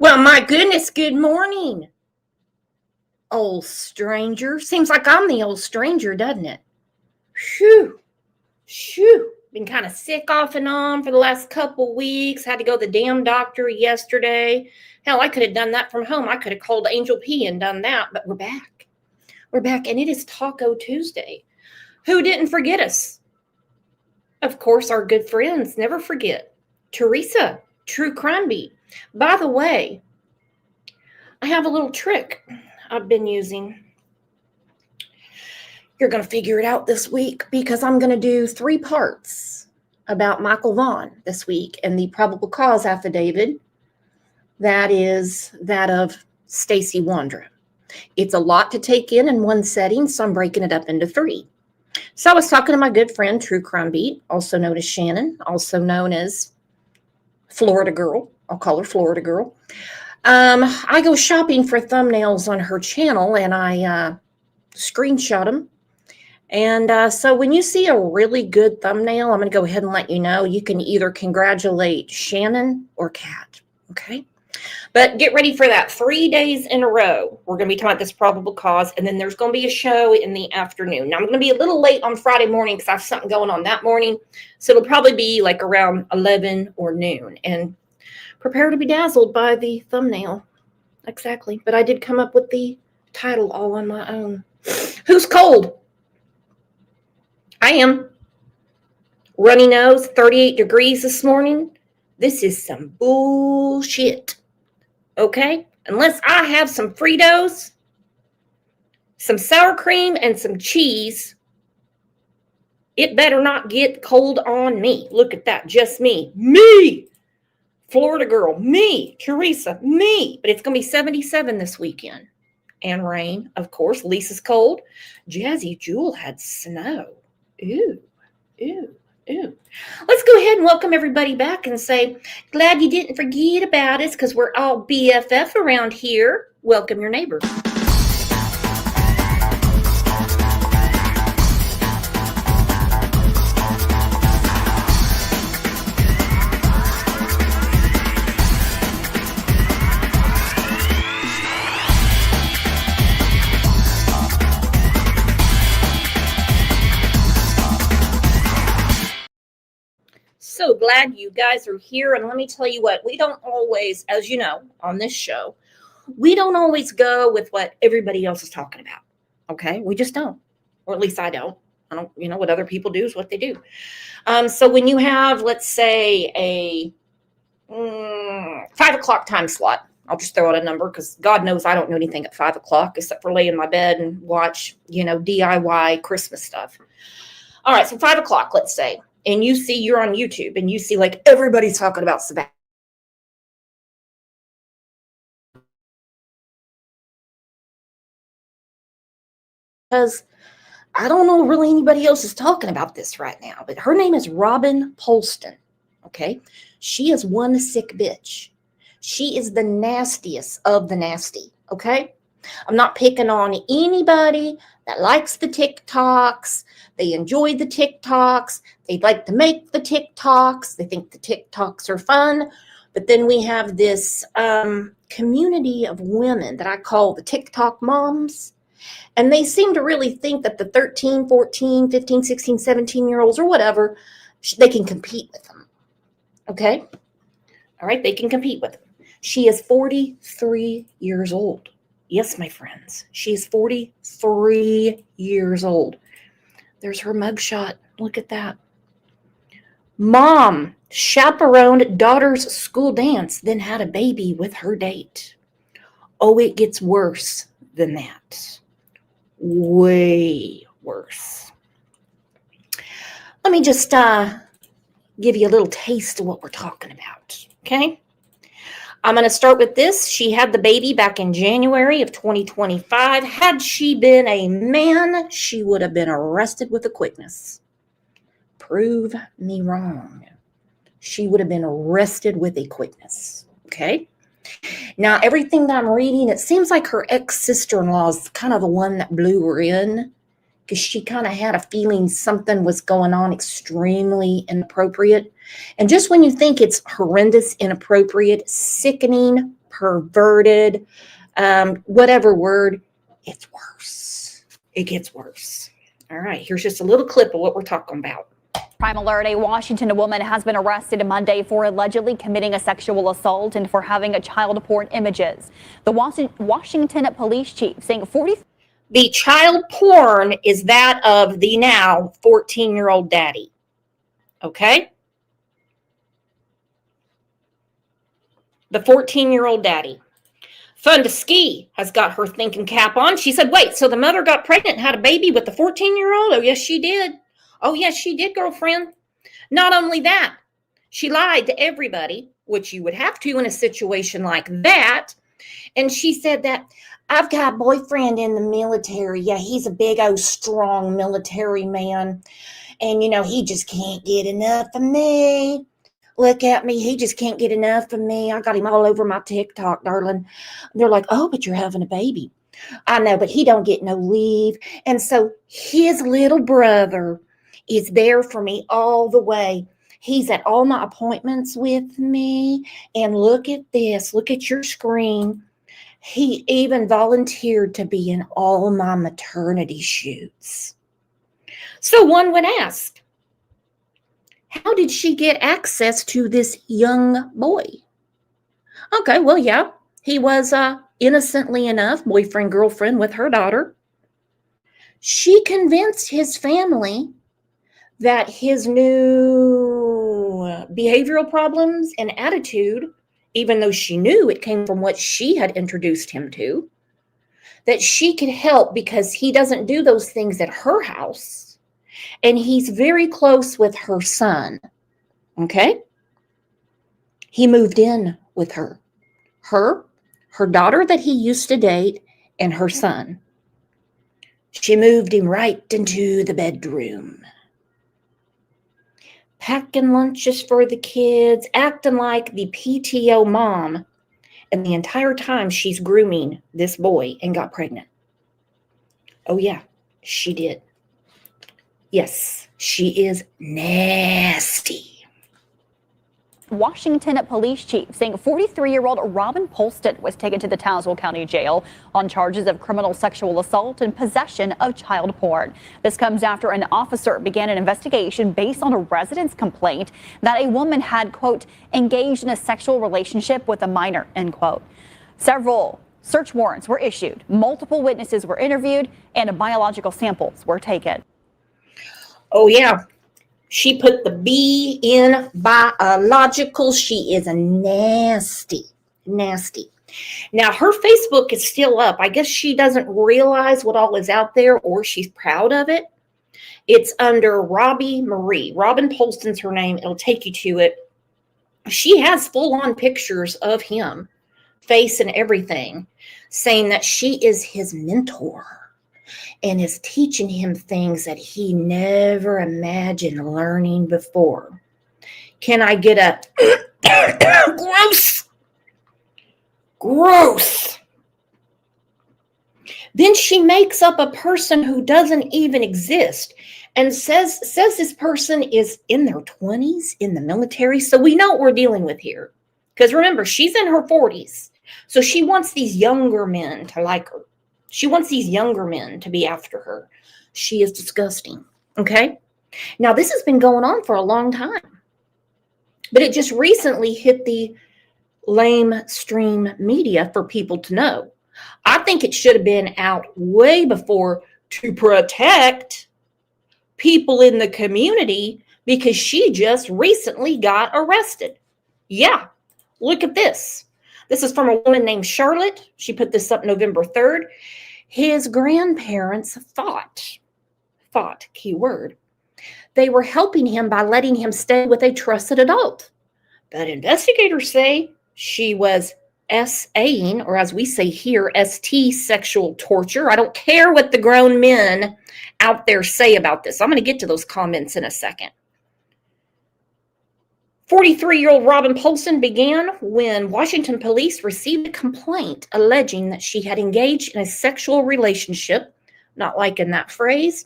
Well, my goodness, good morning, old stranger. Seems like I'm the old stranger, doesn't it? Shoo, shoo. Been kind of sick off and on for the last couple weeks. Had to go to the damn doctor yesterday. Hell, I could have done that from home. I could have called Angel P and done that, but we're back. We're back, and it is Taco Tuesday. Who didn't forget us? Of course, our good friends never forget. Teresa, True Crime Beat. By the way, I have a little trick I've been using. You're going to figure it out this week because I'm going to do 3 parts about Michael Vaughn this week and the probable cause affidavit that is that of Stacey Wondra. It's a lot to take in one setting, so I'm breaking it up into 3. So I was talking to my good friend, True Crime Beat, also known as Shannon, also known as Florida Girl. I'll call her Florida Girl. I go shopping for thumbnails on her channel, and I screenshot them. And so when you see a really good thumbnail, I'm going to go ahead and let you know. You can either congratulate Shannon or Kat, okay? But get ready for that. 3 days in a row, we're going to be talking about this probable cause, and then there's going to be a show in the afternoon. Now, I'm going to be a little late on Friday morning because I have something going on that morning, so it'll probably be like around 11 or noon. And prepare to be dazzled by the thumbnail. Exactly. But I did come up with the title all on my own. Who's cold? I am. Runny nose, 38 degrees this morning. This is some bullshit. Okay? Unless I have some Fritos, some sour cream, and some cheese, it better not get cold on me. Look at that. Just me. Me! Florida girl, me, Teresa, me. But it's going to be 77 this weekend. And rain, of course. Lisa's cold. Jazzy Jewel had snow. Ooh, ooh, ooh. Let's go ahead and welcome everybody back and say, glad you didn't forget about us because we're all BFF around here. Welcome your neighbor. So glad you guys are here. And let me tell you what, we don't always, as you know, on this show, we don't always go with what everybody else is talking about. Okay. We just don't, or at least I don't. What other people do is what they do. So when you have, let's say a 5 o'clock time slot, I'll just throw out a number because God knows I don't know anything at 5 o'clock except for lay in my bed and watch, DIY Christmas stuff. All right. So 5 o'clock, let's say. And you see you're on YouTube and you see like everybody's talking about Savannah. Because I don't know really anybody else is talking about this right now, but her name is Robin Polston. Okay. She is one sick bitch. She is the nastiest of the nasty. Okay. I'm not picking on anybody that likes the TikToks. They enjoy the TikToks. They like to make the TikToks. They think the TikToks are fun. But then we have this community of women that I call the TikTok moms. And they seem to really think that the 13, 14, 15, 16, 17-year-olds or whatever, they can compete with them. Okay? All right, they can compete with them. She is 43 years old. Yes, my friends, she's 43 years old. There's her mugshot. Look at that. Mom chaperoned daughter's school dance, then had a baby with her date. Oh, it gets worse than that. Way worse. Let me just give you a little taste of what we're talking about, okay? I'm going to start with this. She had the baby back in January of 2025. Had she been a man, she would have been arrested with a quickness. Prove me wrong. She would have been arrested with a quickness. Okay? Now, everything that I'm reading, it seems like her ex-sister-in-law is kind of the one that blew her in because she kind of had a feeling something was going on extremely inappropriate. And just when you think it's horrendous, inappropriate, sickening, perverted, whatever word. It's worse. It gets worse. All right, here's just a little clip of what we're talking about. Crime alert, a Washington woman has been arrested Monday for allegedly committing a sexual assault and for having child porn images. The Washington police chief saying the child porn is that of the now 14-year-old daddy. Okay? The 14-year-old daddy. Fun to Ski has got her thinking cap on. She said, wait, so the mother got pregnant and had a baby with the 14-year-old? Oh, yes, she did. Oh, yes, she did, girlfriend. Not only that, she lied to everybody, which you would have to in a situation like that. And she said that, I've got a boyfriend in the military. Yeah, he's a big old strong military man. And, he just can't get enough of me. Look at me. He just can't get enough of me. I got him all over my TikTok, darling. They're like, oh, but you're having a baby. I know, but he don't get no leave. And so his little brother is there for me all the way. He's at all my appointments with me. And look at this. Look at your screen. He even volunteered to be in all my maternity shoots. So one would ask, how did she get access to this young boy? Okay, well, yeah, he was innocently enough boyfriend, girlfriend with her daughter. She convinced his family that his new behavioral problems and attitude, even though she knew it came from what she had introduced him to, that she could help because he doesn't do those things at her house. And he's very close with her son, okay? He moved in with her. Her daughter that he used to date, and her son. She moved him right into the bedroom. Packing lunches for the kids, acting like the PTO mom. And the entire time she's grooming this boy and got pregnant. Oh yeah, she did. Yes, she is nasty. Washington police chief saying 43-year-old Robin Polston was taken to the Tazewell County Jail on charges of criminal sexual assault and possession of child porn. This comes after an officer began an investigation based on a resident's complaint that a woman had, quote, engaged in a sexual relationship with a minor, end quote. Several search warrants were issued, multiple witnesses were interviewed, and biological samples were taken. Oh, yeah. She put the B in biological. She is a nasty. Now, her Facebook is still up. I guess she doesn't realize what all is out there, or she's proud of it. It's under Robbie Marie. Robin Polston's her name. It'll take you to it. She has full-on pictures of him, face and everything, saying that she is his mentor. And is teaching him things that he never imagined learning before. Can I get a gross? Then she makes up a person who doesn't even exist and says this person is in their 20s in the military. So we know what we're dealing with here. Because remember, she's in her 40s. So she wants these younger men to like her. She wants these younger men to be after her. She is disgusting, okay? Now, this has been going on for a long time. But it just recently hit the lamestream media for people to know. I think it should have been out way before to protect people in the community because she just recently got arrested. Yeah, look at this. This is from a woman named Charlotte. She put this up November 3rd. His grandparents thought, keyword, they were helping him by letting him stay with a trusted adult. But investigators say she was SAing, or as we say here, ST, sexual torture. I don't care what the grown men out there say about this. I'm going to get to those comments in a second. 43-year-old Robin Polston began when Washington police received a complaint alleging that she had engaged in a sexual relationship, not liking that phrase,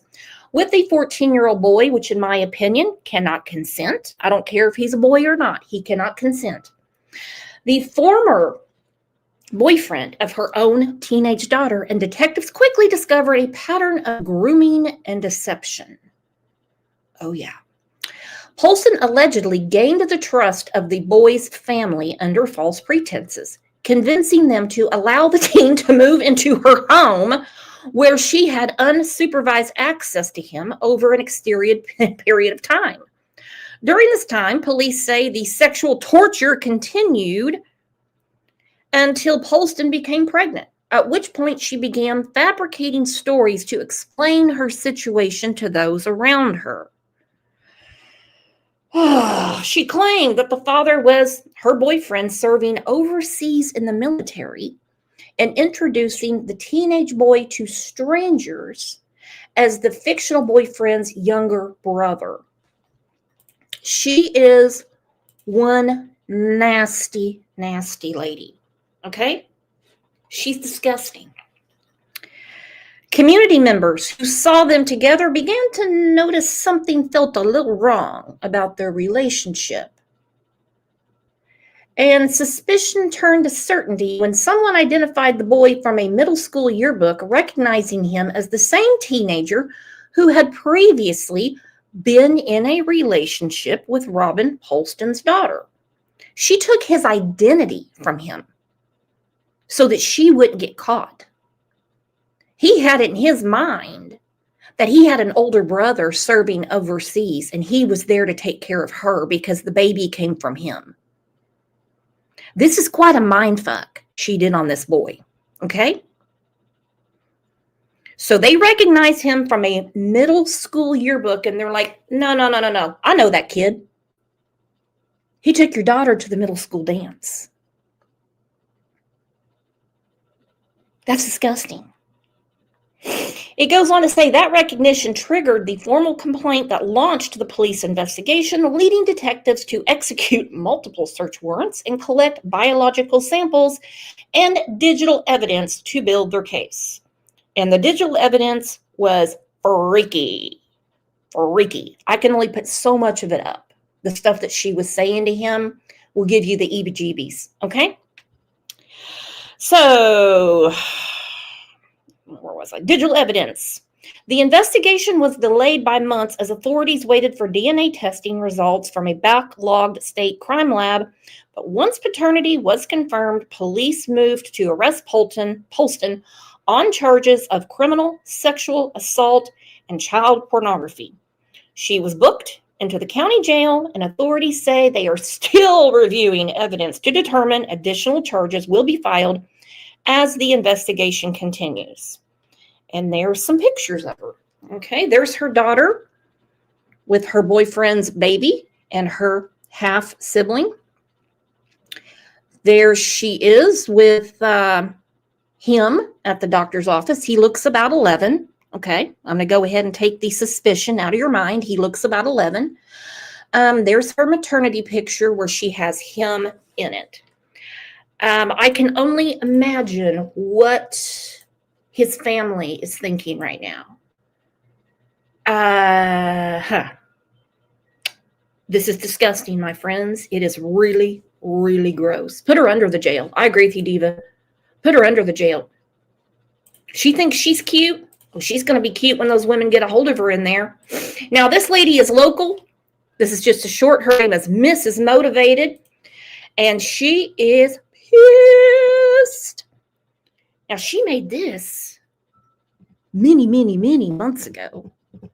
with a 14-year-old boy, which in my opinion cannot consent. I don't care if he's a boy or not. He cannot consent. The former boyfriend of her own teenage daughter, and detectives quickly discovered a pattern of grooming and deception. Oh, yeah. Polston allegedly gained the trust of the boy's family under false pretenses, convincing them to allow the teen to move into her home, where she had unsupervised access to him over an extended period of time. During this time, police say the sexual torture continued until Polston became pregnant, at which point she began fabricating stories to explain her situation to those around her. She claimed that the father was her boyfriend serving overseas in the military and introducing the teenage boy to strangers as the fictional boyfriend's younger brother. She is one nasty, nasty lady. Okay? She's disgusting. Community members who saw them together began to notice something felt a little wrong about their relationship. And suspicion turned to certainty when someone identified the boy from a middle school yearbook, recognizing him as the same teenager who had previously been in a relationship with Robin Polston's daughter. She took his identity from him so that she wouldn't get caught. He had it in his mind that he had an older brother serving overseas and he was there to take care of her because the baby came from him. This is quite a mindfuck she did on this boy, okay? So they recognize him from a middle school yearbook and they're like, no. I know that kid. He took your daughter to the middle school dance. That's disgusting. It goes on to say that recognition triggered the formal complaint that launched the police investigation, leading detectives to execute multiple search warrants and collect biological samples and digital evidence to build their case. And the digital evidence was freaky. Freaky. I can only put so much of it up. The stuff that she was saying to him will give you the heebie-jeebies, okay? So, where was I? Digital evidence. The investigation was delayed by months as authorities waited for DNA testing results from a backlogged state crime lab. But once paternity was confirmed, police moved to arrest Polston on charges of criminal sexual assault and child pornography. She was booked into the county jail, and authorities say they are still reviewing evidence to determine additional charges will be filed as the investigation continues. And there's some pictures of her. Okay, there's her daughter with her boyfriend's baby and her half sibling. There she is with him at the doctor's office. He looks about 11. Okay, I'm going to go ahead and take the suspicion out of your mind. He looks about 11. There's her maternity picture where she has him in it. I can only imagine what his family is thinking right now. This is disgusting, my friends. It is really, really gross. Put her under the jail. I agree with you, Diva. Put her under the jail. She thinks she's cute. Well, she's going to be cute when those women get a hold of her in there. Now, this lady is local. This is just a short. Her name is Mrs. Motivated. And she is pissed. Now, she made this many months ago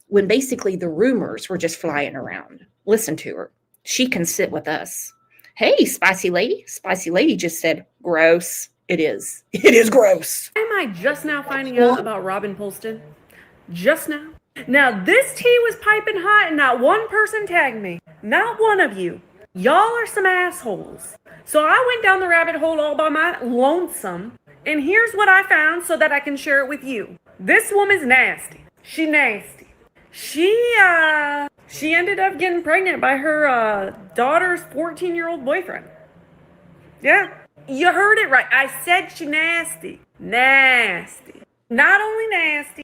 when basically the rumors were just flying around. Listen to her. She can sit with us. Hey, spicy lady. Spicy lady just said, gross. It is. It is gross. Why am I just now finding out about Robin Polston? Just now? Now, this tea was piping hot and not one person tagged me. Not one of you. Y'all are some assholes. So I went down the rabbit hole all by my lonesome. And here's what I found so that I can share it with you. This woman's nasty. She nasty. She ended up getting pregnant by her daughter's 14-year-old boyfriend. Yeah, you heard it right. I said she nasty. Nasty. Not only nasty.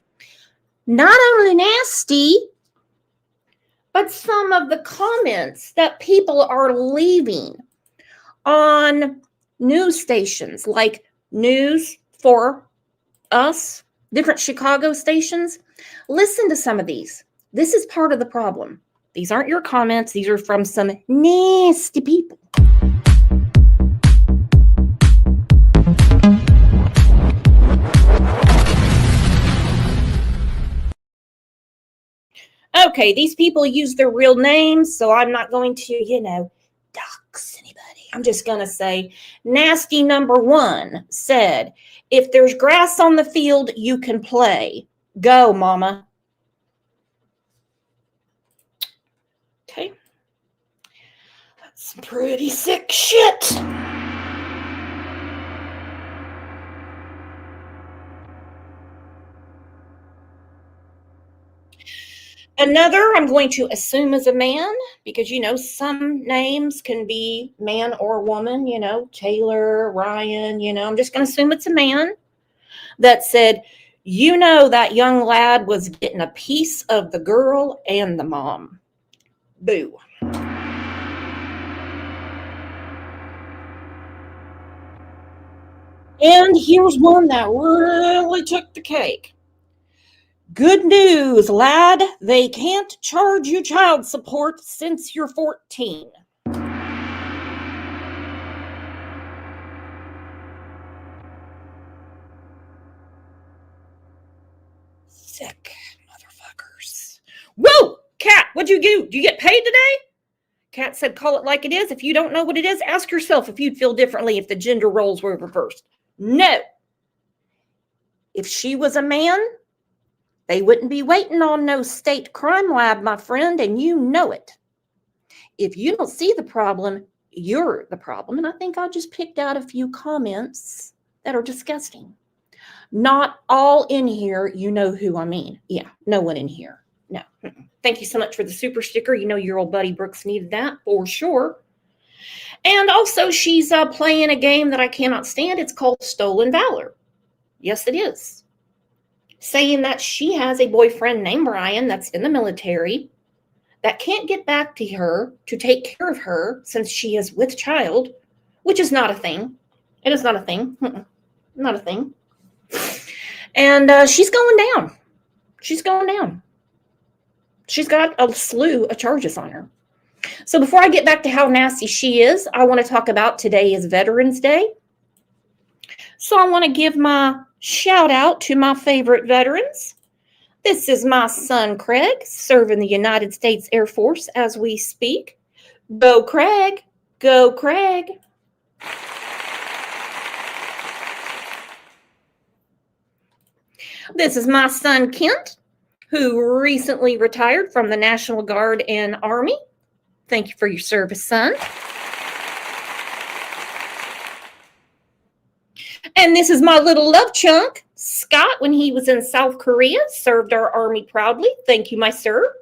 Not only nasty, but some of the comments that people are leaving on news stations like news for us, different Chicago stations. Listen to some of these. This is part of the problem. These aren't your comments. These are from some nasty people. Okay, these people use their real names, so I'm not going to, dox anybody. I'm just going to say, nasty number 1 said, if there's grass on the field, you can play. Go, mama. Okay. That's some pretty sick shit. Another, I'm going to assume is a man, because, some names can be man or woman, Taylor, Ryan, I'm just going to assume it's a man that said, that young lad was getting a piece of the girl and the mom. Boo. And here's one that really took the cake. Good news, lad. They can't charge you child support since you're 14. Sick motherfuckers. Whoa! Kat, what'd you do? Do you get paid today? Kat said, call it like it is. If you don't know what it is, ask yourself if you'd feel differently if the gender roles were reversed. No. If she was a man, they wouldn't be waiting on no state crime lab, my friend, and you know it. If you don't see the problem, you're the problem. And I think I just picked out a few comments that are disgusting. Not all in here, you know who I mean. Yeah, no one in here. No. Thank you so much for the super sticker. Your old buddy Brooks needed that for sure. And also, she's playing a game that I cannot stand. It's called Stolen Valor. Yes, it is. Saying that she has a boyfriend named Brian that's in the military that can't get back to her to take care of her since she is with child, which is not a thing. It is not a thing. Not a thing. And she's going down. She's going down. She's got a slew of charges on her. So before I get back to how nasty she is, I want to talk about today is Veterans Day. So I want to give my shout out to my favorite veterans. This is my son, Craig, serving the United States Air Force as we speak. Go, Craig. Go, Craig. This is my son, Kent, who recently retired from the National Guard and Army. Thank you for your service, son. And this is my little love chunk, Scott, when he was in South Korea, served our Army proudly. Thank you, my sir.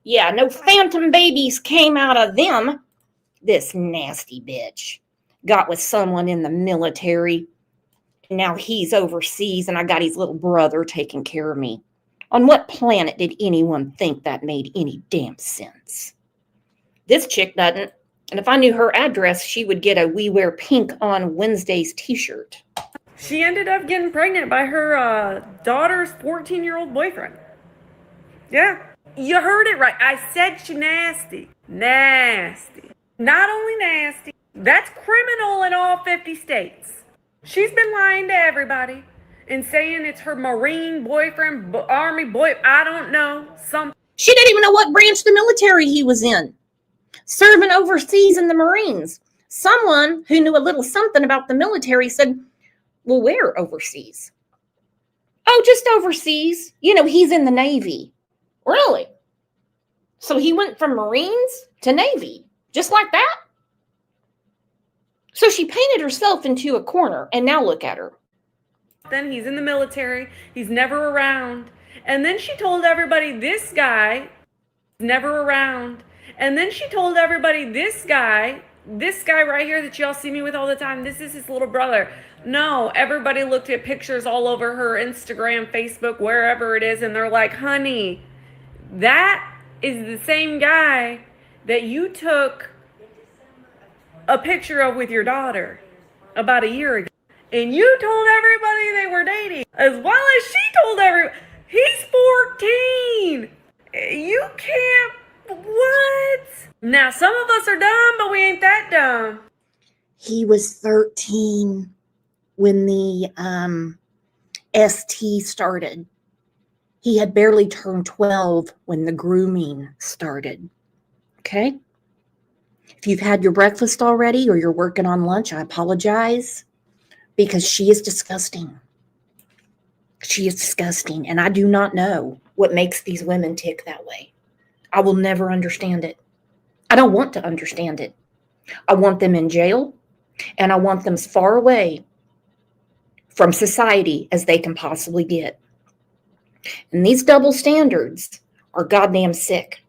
Yeah, no phantom babies came out of them. This nasty bitch got with someone in the military. Now he's overseas and I got his little brother taking care of me. On what planet did anyone think that made any damn sense? This chick doesn't. And if I knew her address, she would get a We Wear Pink on Wednesdays t-shirt. She ended up getting pregnant by her daughter's 14-year-old boyfriend. Yeah. You heard it right. I said she nasty. Nasty. Not only nasty, that's criminal in all 50 states. She's been lying to everybody and saying it's her Marine boyfriend, Army boy, I don't know, something. She didn't even know what branch of the military he was in. Serving overseas in the Marines. Someone who knew a little something about the military said, well, where overseas? Oh, just overseas. He's in the Navy. Really? So he went from Marines to Navy, just like that? So she painted herself into a corner, and now look at her. Then he's in the military. He's never around. And then she told everybody this guy is never around. And then she told everybody this guy right here that y'all see me with all the time, this is his little brother. No, everybody looked at pictures all over her Instagram, Facebook, wherever it is, and they're like, honey, that is the same guy that you took a picture of with your daughter about a year ago. And you told everybody they were dating, as well as she told everybody. He's 14. You can't, what? Now, some of us are dumb, but we ain't that dumb. He was 13 when the ST started. He had barely turned 12 when the grooming started. Okay? If you've had your breakfast already or you're working on lunch, I apologize, because she is disgusting. She is disgusting, and I do not know what makes these women tick that way. I will never understand it. I don't want to understand it. I want them in jail, and I want them as far away from society as they can possibly get. And these double standards are goddamn sick.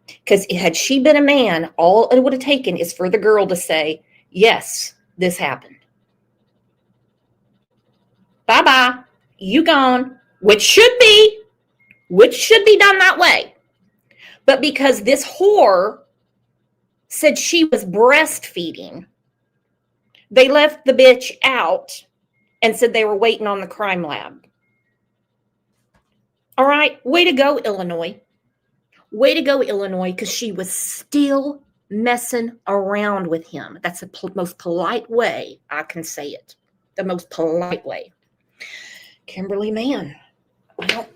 Because had she been a man, all it would have taken is for the girl to say, yes, this happened. Bye-bye. You gone. Which should be done that way. But because this whore said she was breastfeeding, they left the bitch out and said they were waiting on the crime lab. All right, way to go, Illinois. Way to go, Illinois, because she was still messing around with him. That's the most polite way I can say it. The most polite way. Kimberly Mann. Well,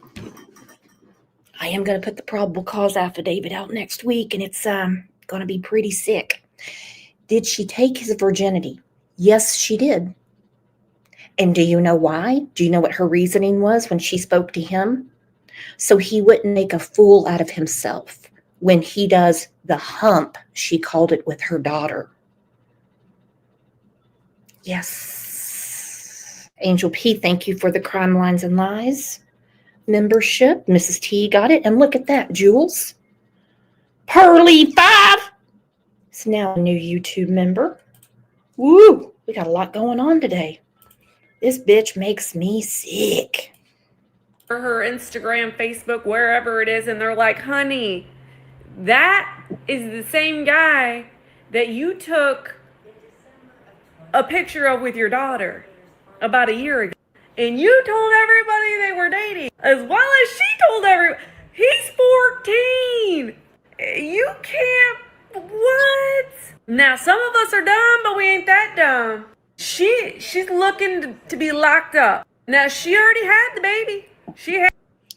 I am going to put the probable cause affidavit out next week, and it's going to be pretty sick. Did she take his virginity? Yes, she did. And do you know why? Do you know what her reasoning was when she spoke to him? So he wouldn't make a fool out of himself when he does the hump, she called it, with her daughter. Yes. Angel P, thank you for the Crime Lines and Lies membership. Mrs. T got it. And look at that, Jules. Pearly 5 is now a new YouTube member. Woo! We got a lot going on today. This bitch makes me sick. Her Instagram, Facebook, wherever it is, and they're like, honey, that is the same guy that you took a picture of with your daughter about a year ago. And you told everybody they were dating, as well as she told everybody. He's 14. You can't, what? Now, some of us are dumb, but we ain't that dumb. She's looking to be locked up. Now, she already had the baby.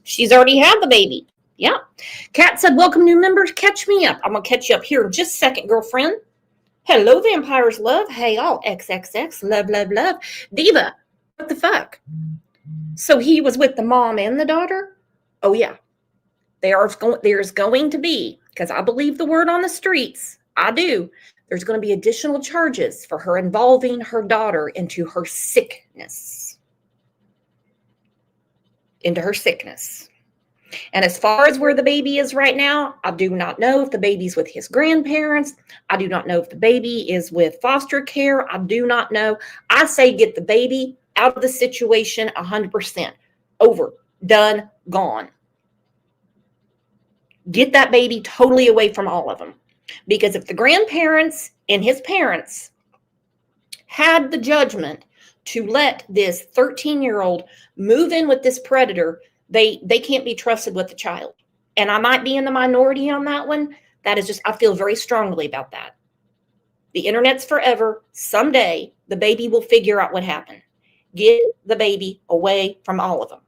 She's already had the baby. Yeah. Kat said, welcome new members. Catch me up. I'm going to catch you up here in just a second, girlfriend. Hello, Vampires Love. Hey, all. XXX. Love, love, love. Diva. What the fuck? So he was with the mom and the daughter? Oh, yeah. There's going to be, because I believe the word on the streets. I do. There's going to be additional charges for her involving her daughter into her sickness. And as far as where the baby is right now, I do not know if the baby's with his grandparents. I do not know if the baby is with foster care. I do not know. I say get the baby out of the situation 100%. Over. Done. Gone. Get that baby totally away from all of them. Because if the grandparents and his parents had the judgment to let this 13-year-old move in with this predator, they can't be trusted with the child. And I might be in the minority on that one. That is just, I feel very strongly about that. The internet's forever. Someday, the baby will figure out what happened. Get the baby away from all of them.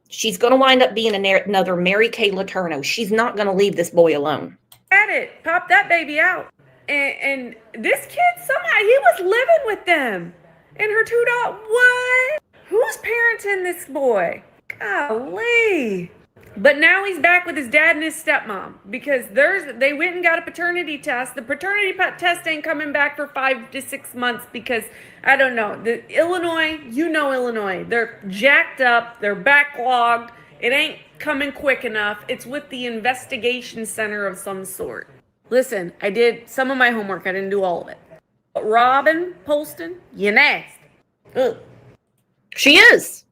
She's going to wind up being another Mary Kay Letourneau. She's not going to leave this boy alone. Had it. Pop that baby out. And this kid, somehow, he was living with them. And her two daughters, what? Who's parenting this boy? Golly. But now he's back with his dad and his stepmom. Because they went and got a paternity test. The paternity test ain't coming back for 5 to 6 months because, I don't know. Illinois, Illinois. They're jacked up. They're backlogged. It ain't coming quick enough. It's with the investigation center of some sort. Listen, I did some of my homework. I didn't do all of it. But Robin Polston, you nasty. Ugh. She is.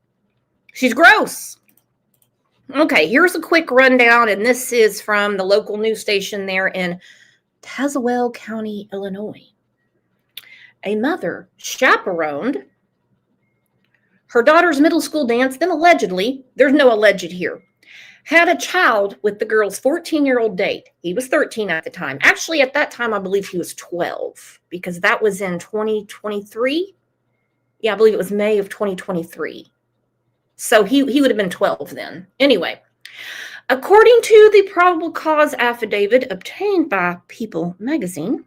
She's gross. Okay, here's a quick rundown, and this is from the local news station there in Tazewell County, Illinois. A mother chaperoned her daughter's middle school dance, then allegedly, there's no alleged here, had a child with the girl's 14-year-old date. He was 13 at the time. Actually, at that time, I believe he was 12 because that was in 2023. Yeah, I believe it was May of 2023. So he would have been 12 then. Anyway, according to the probable cause affidavit obtained by People magazine,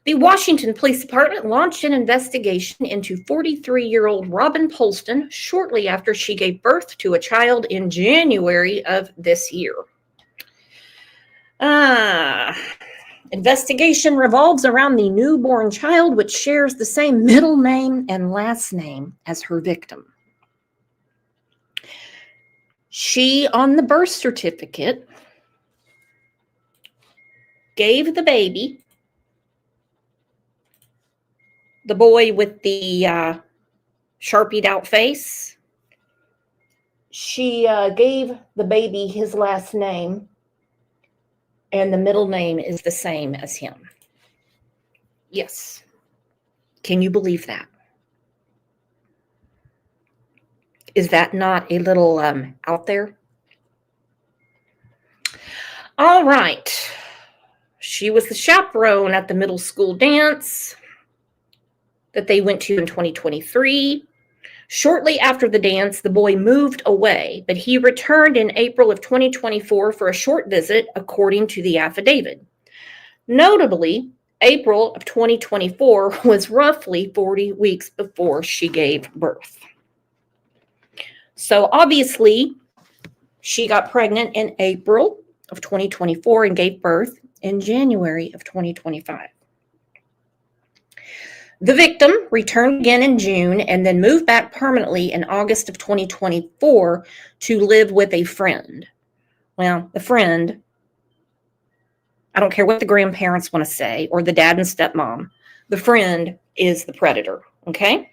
the Washington Police Department launched an investigation into 43-year-old Robin Polston shortly after she gave birth to a child in January of this year. Investigation revolves around the newborn child, which shares the same middle name and last name as her victim. She, on the birth certificate, gave the baby, the boy with the Sharpied out face, she gave the baby his last name, and the middle name is the same as him. Yes. Can you believe that? Is that not a little out there? All right. She was the chaperone at the middle school dance that they went to in 2023. Shortly after the dance, the boy moved away, but he returned in April of 2024 for a short visit, according to the affidavit. Notably, April of 2024 was roughly 40 weeks before she gave birth. So obviously, she got pregnant in April of 2024 and gave birth in January of 2025. The victim returned again in June and then moved back permanently in August of 2024 to live with a friend. Well, the friend, I don't care what the grandparents want to say, or the dad and stepmom, the friend is the predator, okay?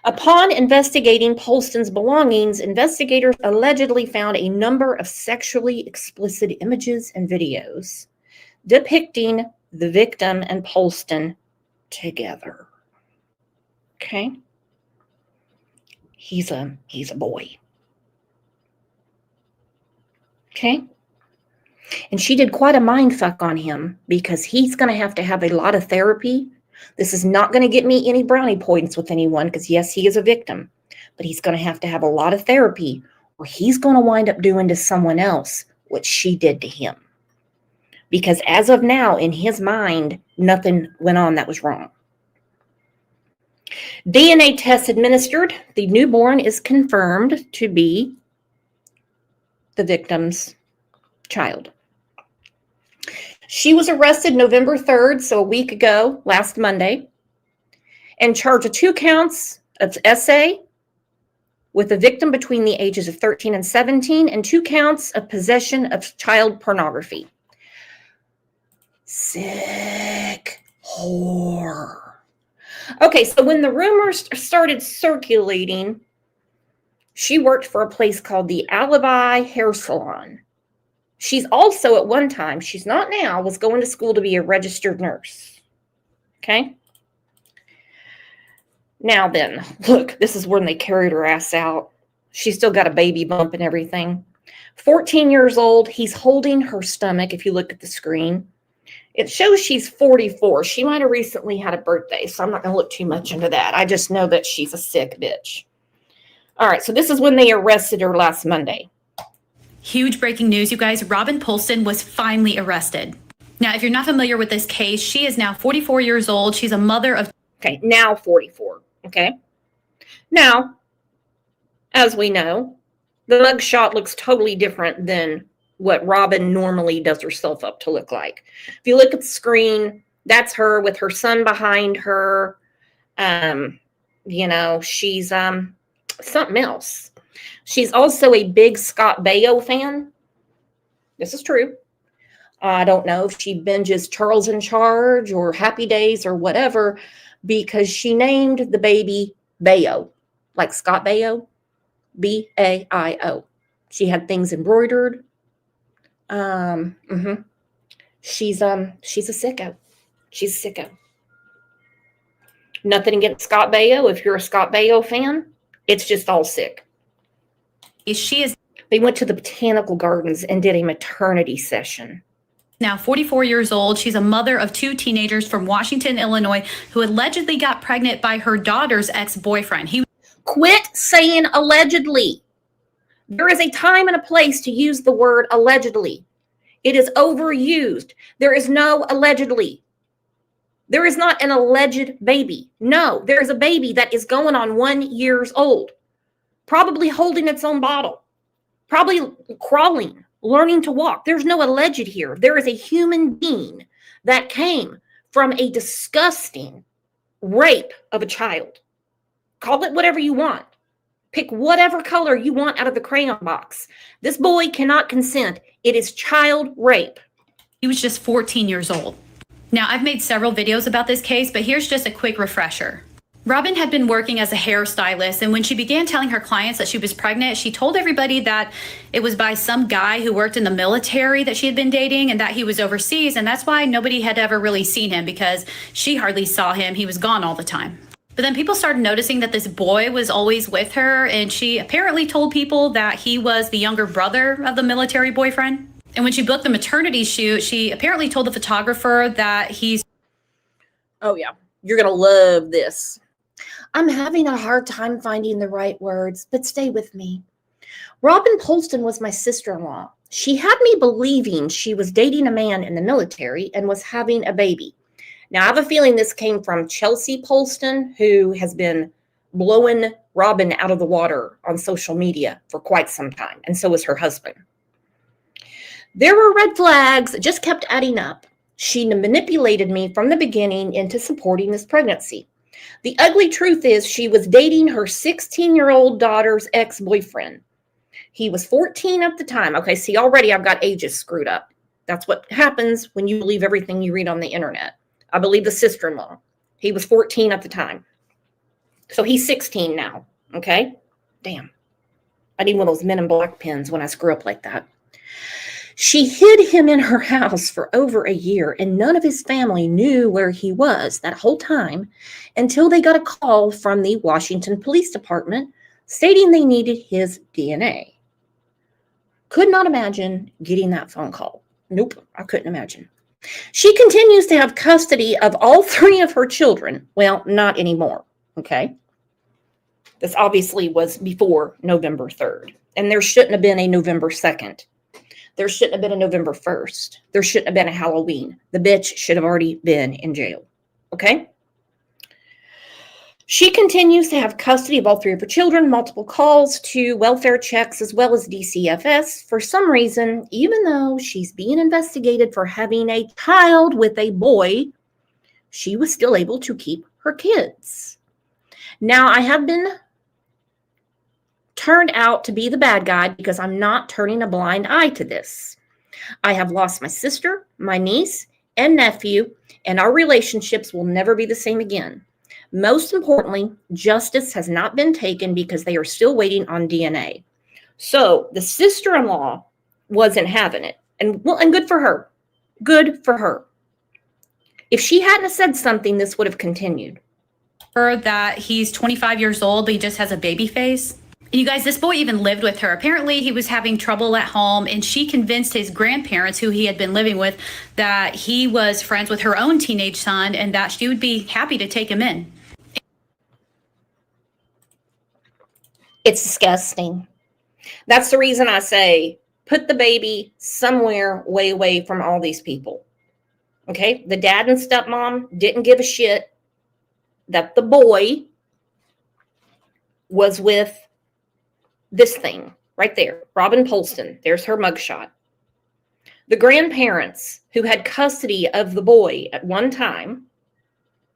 Upon investigating Polston's belongings, investigators allegedly found a number of sexually explicit images and videos depicting the victim and Polston together. Okay? He's a boy. Okay? And she did quite a mind fuck on him because he's going to have a lot of therapy. This is not going to get me any brownie points with anyone because, yes, he is a victim, but he's going to have a lot of therapy or he's going to wind up doing to someone else what she did to him. Because as of now, in his mind, nothing went on that was wrong. DNA tests administered. The newborn is confirmed to be the victim's child. She was arrested November 3rd, so a week ago, last Monday, and charged with 2 counts of SA with the victim between the ages of 13 and 17 and 2 counts of possession of child pornography. Sick whore. Okay, so when the rumors started circulating, she worked for a place called the Alibi Hair Salon. She's also at one time, she's not now, was going to school to be a registered nurse. Okay? Now then, look, this is when they carried her ass out. She's still got a baby bump and everything. 14 years old, he's holding her stomach if you look at the screen. It shows she's 44. She might have recently had a birthday, so I'm not going to look too much into that. I just know that she's a sick bitch. All right, so this is when they arrested her last Monday. Huge breaking news, you guys. Robin Polston was finally arrested. Now, if you're not familiar with this case, she is now 44 years old. She's a mother of... Okay, now 44, okay? Now, as we know, the mugshot looks totally different than what Robin normally does herself up to look like. If you look at the screen, that's her with her son behind her. She's something else. She's also a big Scott Baio fan. This is true. I don't know if she binges Charles in Charge or Happy Days or whatever, because she named the baby Baio, like Scott Baio, B-A-I-O. She had things embroidered. She's a sicko. She's a sicko. Nothing against Scott Baio. If you're a Scott Baio fan, it's just all sick. She is They went to the botanical gardens and did a maternity session. now 44 years old. She's a mother of 2 teenagers from Washington, Illinois, who allegedly got pregnant by her daughter's ex-boyfriend. Quit saying allegedly. There is a time and a place to use the word allegedly. It is overused. There is no allegedly. There is not an alleged baby. No, there is a baby that is going on 1 year old, probably holding its own bottle, probably crawling, learning to walk. There's no alleged here. There is a human being that came from a disgusting rape of a child. Call it whatever you want. Pick whatever color you want out of the crayon box. This boy cannot consent. It is child rape. He was just 14 years old. Now, I've made several videos about this case, but here's just a quick refresher. Robin had been working as a hairstylist, and when she began telling her clients that she was pregnant, she told everybody that it was by some guy who worked in the military that she had been dating and that he was overseas, and that's why nobody had ever really seen him because she hardly saw him. He was gone all the time. But then people started noticing that this boy was always with her, and she apparently told people that he was the younger brother of the military boyfriend. And when she booked the maternity shoot, she apparently told the photographer that he's... Oh, yeah. You're going to love this. I'm having a hard time finding the right words, but stay with me. Robin Polston was my sister-in-law. She had me believing she was dating a man in the military and was having a baby. Now, I have a feeling this came from Chelsea Polston, who has been blowing Robin out of the water on social media for quite some time, and so is her husband. There were red flags that just kept adding up. She manipulated me from the beginning into supporting this pregnancy. The ugly truth is she was dating her 16-year-old daughter's ex-boyfriend. He was 14 at the time. Okay, see, already I've got ages screwed up. That's what happens when you believe everything you read on the internet. I believe the sister-in-law. He was 14 at the time. So he's 16 now, okay? Damn. I need one of those Men in Black pens when I screw up like that. She hid him in her house for over a year, and none of his family knew where he was that whole time until they got a call from the Washington Police Department stating they needed his DNA. Could not imagine getting that phone call. Nope, I couldn't imagine. She continues to have custody of all 3 of her children. Well, not anymore, okay? This obviously was before November 3rd, and there shouldn't have been a November 2nd. There shouldn't have been a November 1st. There shouldn't have been a Halloween. The bitch should have already been in jail. Okay? She continues to have custody of all 3 of her children, multiple calls to welfare checks as well as DCFS. For some reason, even though she's being investigated for having a child with a boy, she was still able to keep her kids. Now, I have been turned out to be the bad guy because I'm not turning a blind eye to this. I have lost my sister, my niece, and nephew, and our relationships will never be the same again. Most importantly, justice has not been taken because they are still waiting on DNA. So the sister-in-law wasn't having it. And well, and good for her. Good for her. If she hadn't said something, this would have continued. That he's 25 years old, but he just has a baby face. You guys, this boy even lived with her. Apparently, he was having trouble at home, and she convinced his grandparents, who he had been living with, that he was friends with her own teenage son and that she would be happy to take him in. It's disgusting. That's the reason I say put the baby somewhere way away from all these people. Okay? The dad and stepmom didn't give a shit that the boy was with this thing right there, Robin Polston. There's her mugshot. The grandparents who had custody of the boy at one time,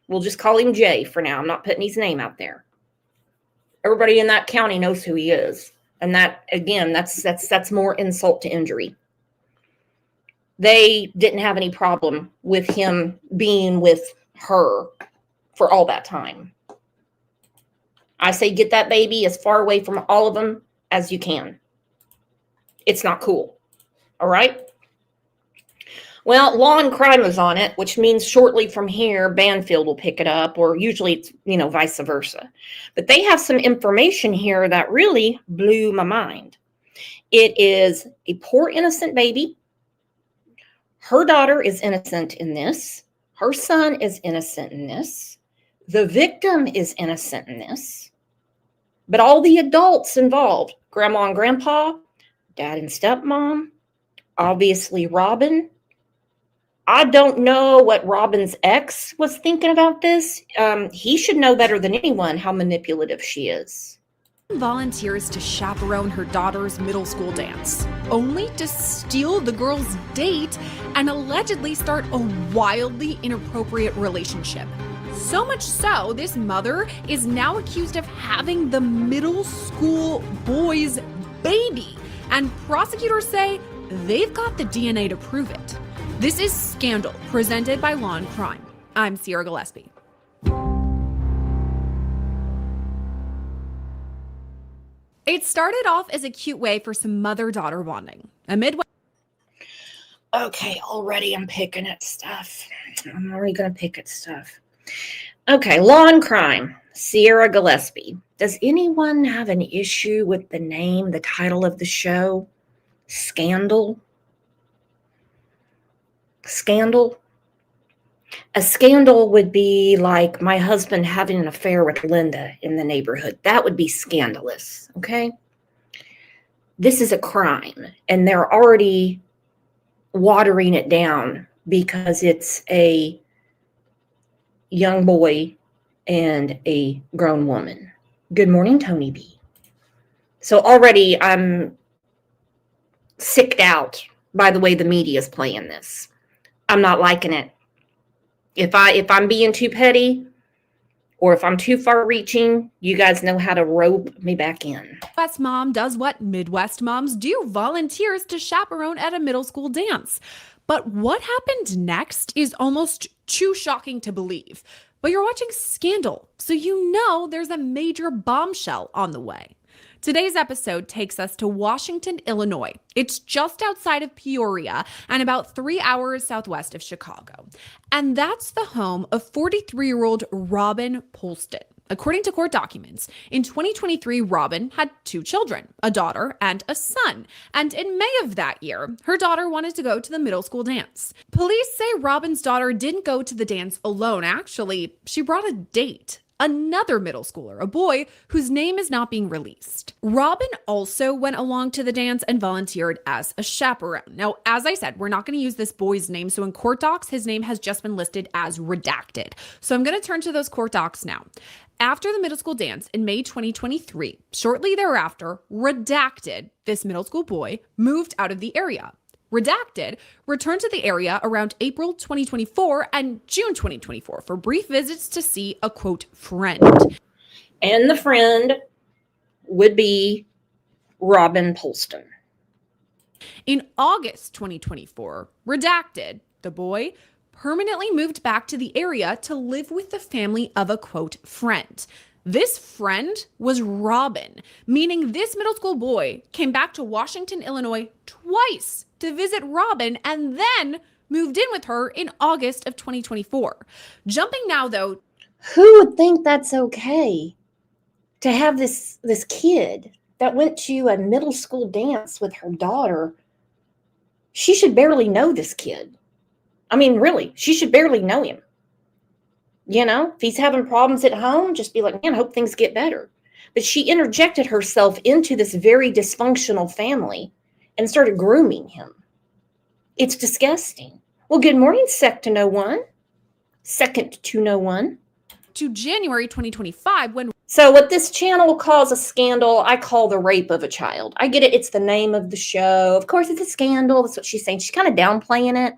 we'll just call him Jay for now. I'm not putting his name out there. Everybody in that county knows who he is. And that, again, that's more insult to injury. They didn't have any problem with him being with her for all that time. I say get that baby as far away from all of them as you can. It's not cool. All right? Well, Law and Crime is on it, which means shortly from here, Banfield will pick it up, or usually it's, vice versa. But they have some information here that really blew my mind. It is a poor innocent baby. Her daughter is innocent in this. Her son is innocent in this. The victim is innocent in this. But all the adults involved, grandma and grandpa, dad and stepmom, obviously Robin. I don't know what Robin's ex was thinking about this. He should know better than anyone how manipulative she is. Volunteers to chaperone her daughter's middle school dance, only to steal the girl's date and allegedly start a wildly inappropriate relationship. So much so, this mother is now accused of having the middle school boy's baby, and prosecutors say they've got the DNA to prove it. This is Scandal, presented by Law and Crime. I'm Sierra Gillespie. It started off as a cute way for some mother-daughter bonding. A Midwest. Okay, already I'm picking at stuff. I'm already going to pick at stuff. Okay, Law and Crime, Sierra Gillespie. Does anyone have an issue with the name, the title of the show? Scandal? Scandal? A scandal would be like my husband having an affair with Linda in the neighborhood. That would be scandalous, okay? This is a crime, and they're already watering it down because it's a young boy and a grown woman. Good morning, Tony B. So already I'm sicked out by the way the media is playing this. I'm not liking it. If I'm being too petty or if I'm too far reaching, you guys know how to rope me back in. Midwest mom does what Midwest moms do, volunteers to chaperone at a middle school dance. But what happened next is almost too shocking to believe. But you're watching Scandal, so you know there's a major bombshell on the way. Today's episode takes us to Washington, Illinois. It's just outside of Peoria and about 3 hours southwest of Chicago. And that's the home of 43-year-old Robin Polston. According to court documents, in 2023, Robin had 2 children, a daughter and a son. And in May of that year, her daughter wanted to go to the middle school dance. Police say Robin's daughter didn't go to the dance alone. Actually, she brought a date. Another middle schooler, a boy whose name is not being released. Robin also went along to the dance and volunteered as a chaperone. Now, as I said, we're not going to use this boy's name. So in court docs, his name has just been listed as redacted. So I'm going to turn to those court docs now. After the middle school dance in May 2023, shortly thereafter, redacted, this middle school boy, moved out of the area. Redacted returned to the area around April 2024 and June 2024 for brief visits to see a, quote, friend. And the friend would be Robin Polston. In August 2024, redacted, the boy permanently moved back to the area to live with the family of a, quote, friend. This friend was Robin, meaning this middle school boy came back to Washington, Illinois twice to visit Robin and then moved in with her in August of 2024. Jumping now, though. Who would think that's okay to have this kid that went to a middle school dance with her daughter? She should barely know this kid. I mean, really, she should barely know him. You know, if he's having problems at home, just be like, man, I hope things get better. But she interjected herself into this very dysfunctional family and started grooming him. It's disgusting. Well, good morning, Second to no one. To January 2025, when... So what this channel calls a scandal, I call the rape of a child. I get it. It's the name of the show. Of course, it's a scandal. That's what she's saying. She's kind of downplaying it.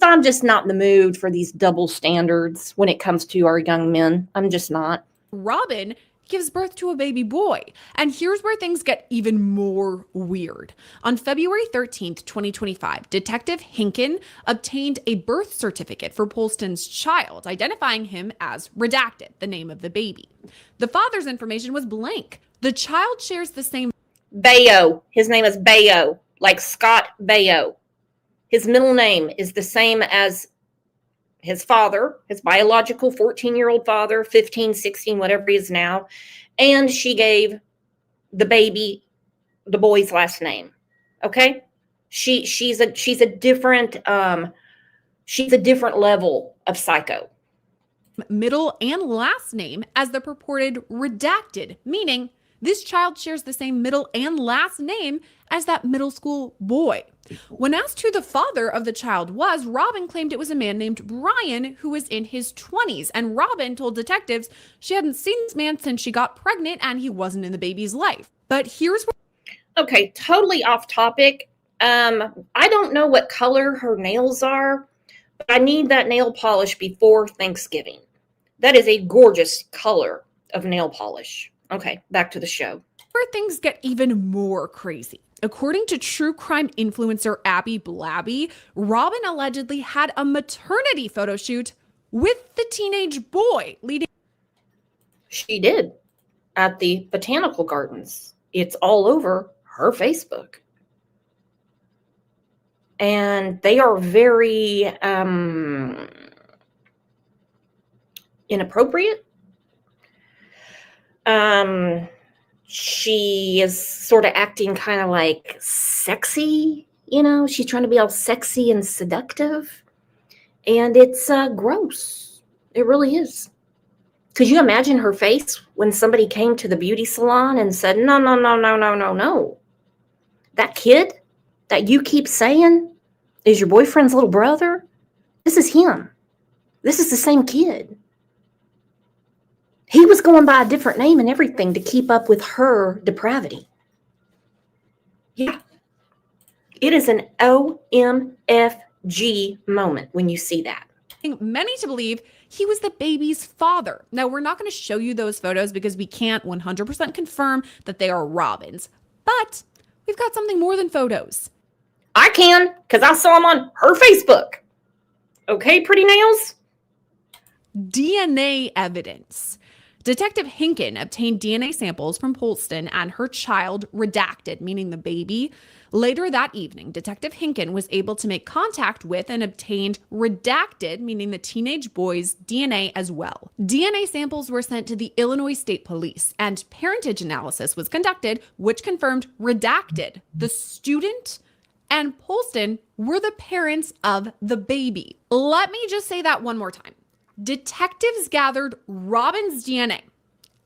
I'm just not in the mood for these double standards when it comes to our young men. I'm just not. Robin gives birth to a baby boy. And here's where things get even more weird. On February 13th, 2025, Detective Hinken obtained a birth certificate for Polston's child, identifying him as redacted, the name of the baby. The father's information was blank. The child shares the same... Bayo. His name is Bayo, like Scott Bayo. His middle name is the same as his father, his biological 14-year-old father, 15, 16, whatever he is now. And she gave the baby the boy's last name. Okay? She's a different level of psycho. Middle and last name as the purported redacted, meaning this child shares the same middle and last name as that middle school boy. When asked who the father of the child was, Robin claimed it was a man named Brian who was in his 20s. And Robin told detectives she hadn't seen this man since she got pregnant and he wasn't in the baby's life. But here's what. Okay, totally off topic. I don't know what color her nails are, but I need that nail polish before Thanksgiving. That is a gorgeous color of nail polish. Okay, back to the show. Where things get even more crazy. According to true crime influencer Abby Blabby, Robin allegedly had a maternity photo shoot with the teenage boy leading. She did at the botanical gardens. It's all over her Facebook. And they are very inappropriate. She is sort of acting kind of like sexy, you know, she's trying to be all sexy and seductive. And it's gross. It really is. Could you imagine her face when somebody came to the beauty salon and said, no, no, no, no, no, no, no. That kid that you keep saying is your boyfriend's little brother? This is him. This is the same kid. He was going by a different name and everything to keep up with her depravity. Yeah. It is an OMFG moment when you see that. Many to believe he was the baby's father. Now, we're not going to show you those photos because we can't 100% confirm that they are Robin's, but we've got something more than photos. I can, because I saw them on her Facebook. Okay, pretty nails? DNA evidence. Detective Hinken obtained DNA samples from Polston and her child, redacted, meaning the baby. Later that evening, Detective Hinken was able to make contact with and obtained redacted, meaning the teenage boy's DNA as well. DNA samples were sent to the Illinois State Police, and parentage analysis was conducted, which confirmed redacted. The student and Polston were the parents of the baby. Let me just say that one more time. Detectives gathered Robin's DNA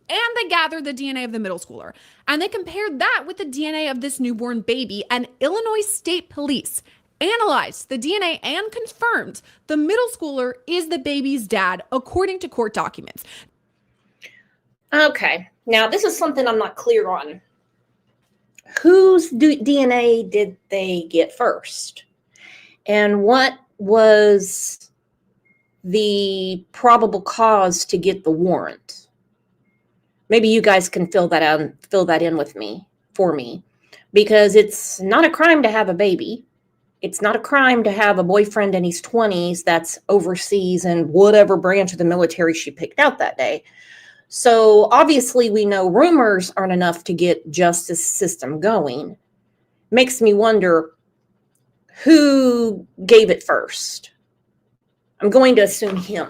and they gathered the DNA of the middle schooler and they compared that with the DNA of this newborn baby, and Illinois State Police analyzed the DNA and confirmed the middle schooler is the baby's dad, according to court documents. Okay, now this is something I'm not clear on. Whose DNA did they get first? And what was the probable cause to get the warrant? Maybe you guys can fill that in with me, for me, because it's not a crime to have a baby. It's not a crime to have a boyfriend in his 20s that's overseas in whatever branch of the military she picked out that day. So obviously we know rumors aren't enough to get justice system going. Makes me wonder who gave it first. I'm going to assume him.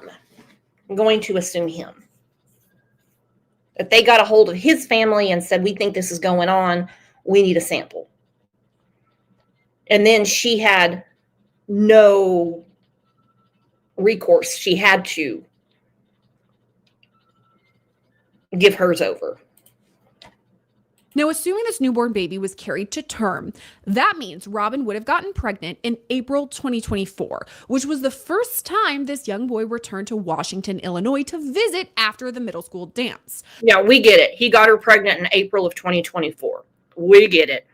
If they got a hold of his family and said, we think this is going on, we need a sample. And then she had no recourse. She had to give hers over. Now, assuming this newborn baby was carried to term, that means Robin would have gotten pregnant in April 2024, which was the first time this young boy returned to Washington, Illinois to visit after the middle school dance. Yeah, we get it. He got her pregnant in April of 2024. We get it.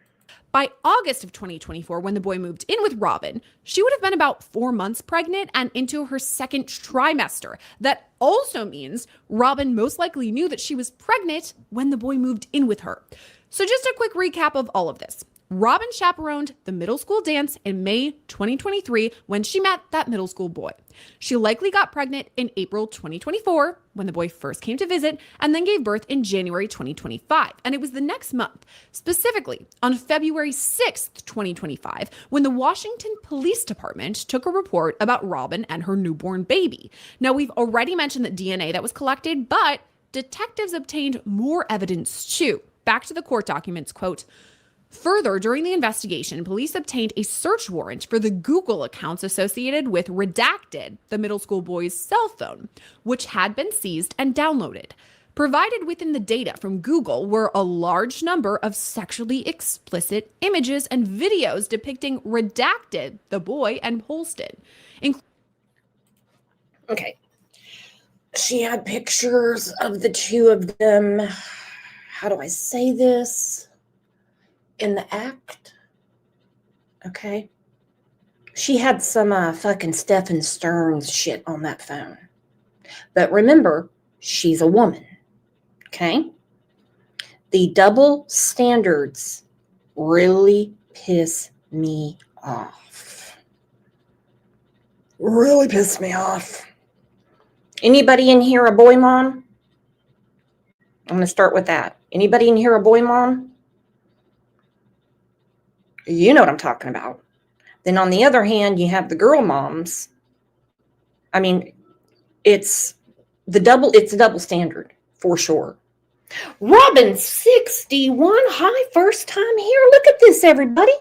By August of 2024, when the boy moved in with Robin, she would have been about 4 months pregnant and into her second trimester. That also means Robin most likely knew that she was pregnant when the boy moved in with her. So just a quick recap of all of this. Robin chaperoned the middle school dance in May 2023 when she met that middle school boy. She likely got pregnant in April 2024 when the boy first came to visit, and then gave birth in January 2025. And it was the next month, specifically on February 6th, 2025, when the Washington Police Department took a report about Robin and her newborn baby. Now, we've already mentioned the DNA that was collected, but detectives obtained more evidence too. Back to the court documents, quote, "Further, during the investigation, police obtained a search warrant for the Google accounts associated with Redacted, the middle school boy's cell phone, which had been seized and downloaded. Provided within the data from Google were a large number of sexually explicit images and videos depicting Redacted, the boy, and Polston." Okay. She had pictures of the two of them. How do I say this? In the act. Okay. She had some fucking Stephen Stearns shit on that phone. But remember, she's a woman. Okay. The double standards really piss me off. Really piss me off. Anybody in here a boy mom? I'm going to start with that. Anybody in here a boy mom? You know what I'm talking about. Then on the other hand, you have the girl moms. I mean, it's a double standard for sure. Robin 61, hi, first time here. Look at this, everybody.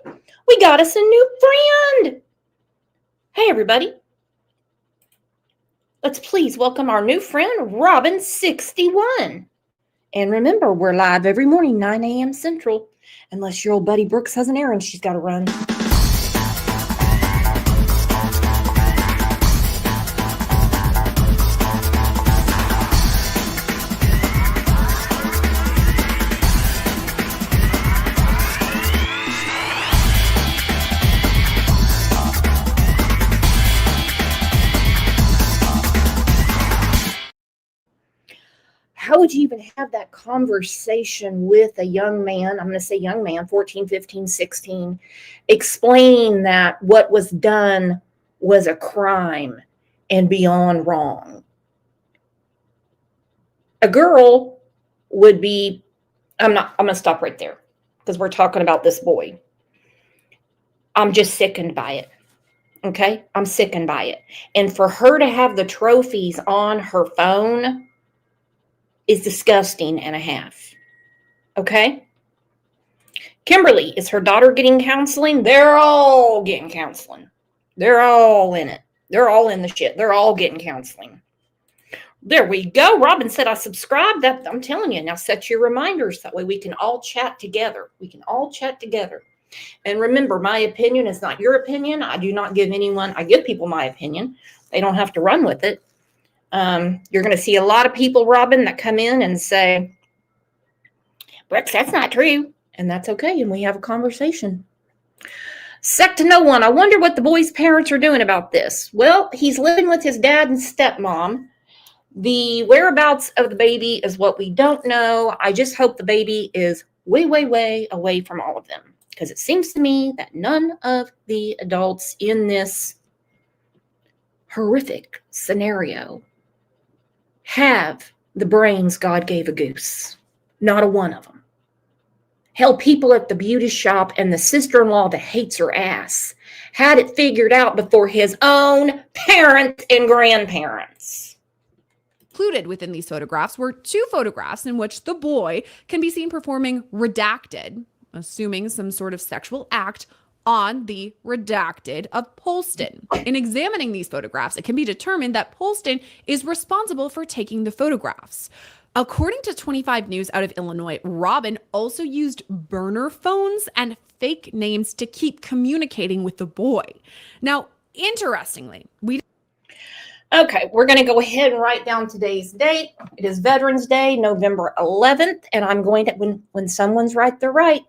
We got us a new friend. Hey, everybody. Let's please welcome our new friend, Robin 61. And remember, we're live every morning, 9 a.m. Central. Unless your old buddy Brooks has an errand she's got to run. How would you even have that conversation with a young man? I'm going to say young man, 14, 15, 16, explaining that what was done was a crime and beyond wrong. A girl would be, I'm going to stop right there because we're talking about this boy. I'm just sickened by it. Okay? I'm sickened by it. And for her to have the trophies on her phone is disgusting and a half. Okay? Kimberly, is her daughter getting counseling? They're all getting counseling. They're all in it. They're all in the shit. They're all getting counseling. There we go. Robin said I subscribed. That I'm telling you. Now set your reminders. That way we can all chat together. We can all chat together. And remember, my opinion is not your opinion. I do not give anyone, I give people my opinion. They don't have to run with it. You're going to see a lot of people, Robin, that come in and say, Brooks, that's not true. And that's okay. And we have a conversation. Sec to no one. I wonder what the boy's parents are doing about this. Well, he's living with his dad and stepmom. The whereabouts of the baby is what we don't know. I just hope the baby is way, way, way away from all of them. Because it seems to me that none of the adults in this horrific scenario have the brains God gave a goose. Not a one of them. Hell, people at the beauty shop and the sister-in-law that hates her ass had it figured out before his own parents and grandparents. Included within these photographs were two photographs in which the boy can be seen performing Redacted, assuming some sort of sexual act on the Redacted of Polston. In examining these photographs, it can be determined that Polston is responsible for taking the photographs. According to 25 News out of Illinois, Robin also used burner phones and fake names to keep communicating with the boy. Now, interestingly, Okay, we're going to go ahead and write down today's date. It is Veterans Day, November 11th, and I'm going to, when someone's right, they're right.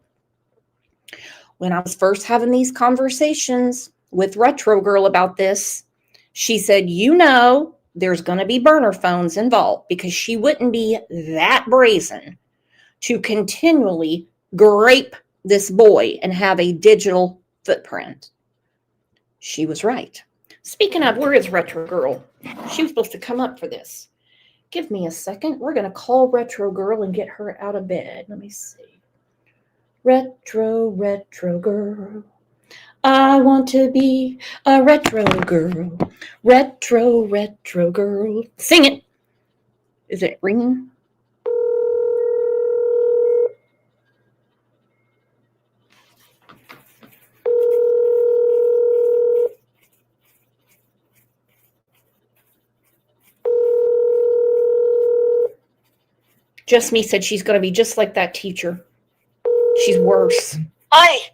When I was first having these conversations with Retro Girl about this, she said, you know, there's going to be burner phones involved because she wouldn't be that brazen to continually grape this boy and have a digital footprint. She was right. Speaking of, where is Retro Girl? She was supposed to come up for this. Give me a second. We're going to call Retro Girl and get her out of bed. Let me see. Retro Girl. I want to be a retro girl. Retro girl. Sing it. Is it ringing? Just Me said she's going to be just like that teacher. She's worse. Hi.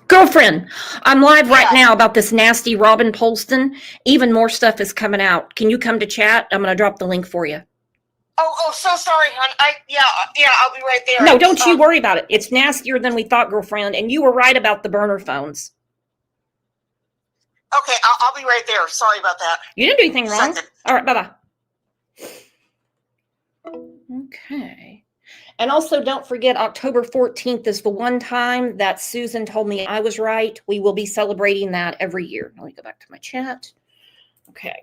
Girlfriend, I'm live right now about this nasty Robin Polston. Even more stuff is coming out. Can you come to chat? I'm going to drop the link for you. Oh, so sorry, hon. Yeah, I'll be right there. No, don't you worry about it. It's nastier than we thought, girlfriend. And you were right about the burner phones. Okay, I'll be right there. Sorry about that. You didn't do anything wrong. Second. All right, bye-bye. Okay. And also, don't forget, October 14th is the one time that Susan told me I was right. We will be celebrating that every year. Let me go back to my chat. Okay.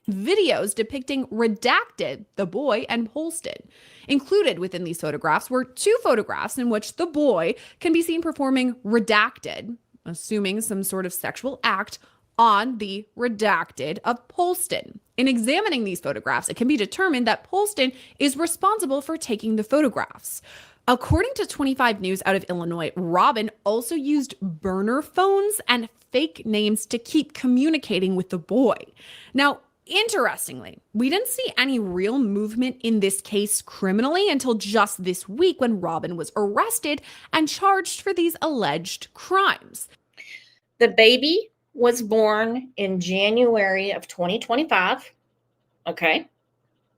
Videos depicting Redacted, the boy, and Polston. Included within these photographs were 2 photographs in which the boy can be seen performing Redacted, assuming some sort of sexual act on the Redacted of Polston. In examining these photographs, it can be determined that Polston is responsible for taking the photographs. According to 25 News out of Illinois, Robin also used burner phones and fake names to keep communicating with the boy. Now, interestingly, we didn't see any real movement in this case criminally until just this week when Robin was arrested and charged for these alleged crimes. The baby was born in January of 2025. Okay.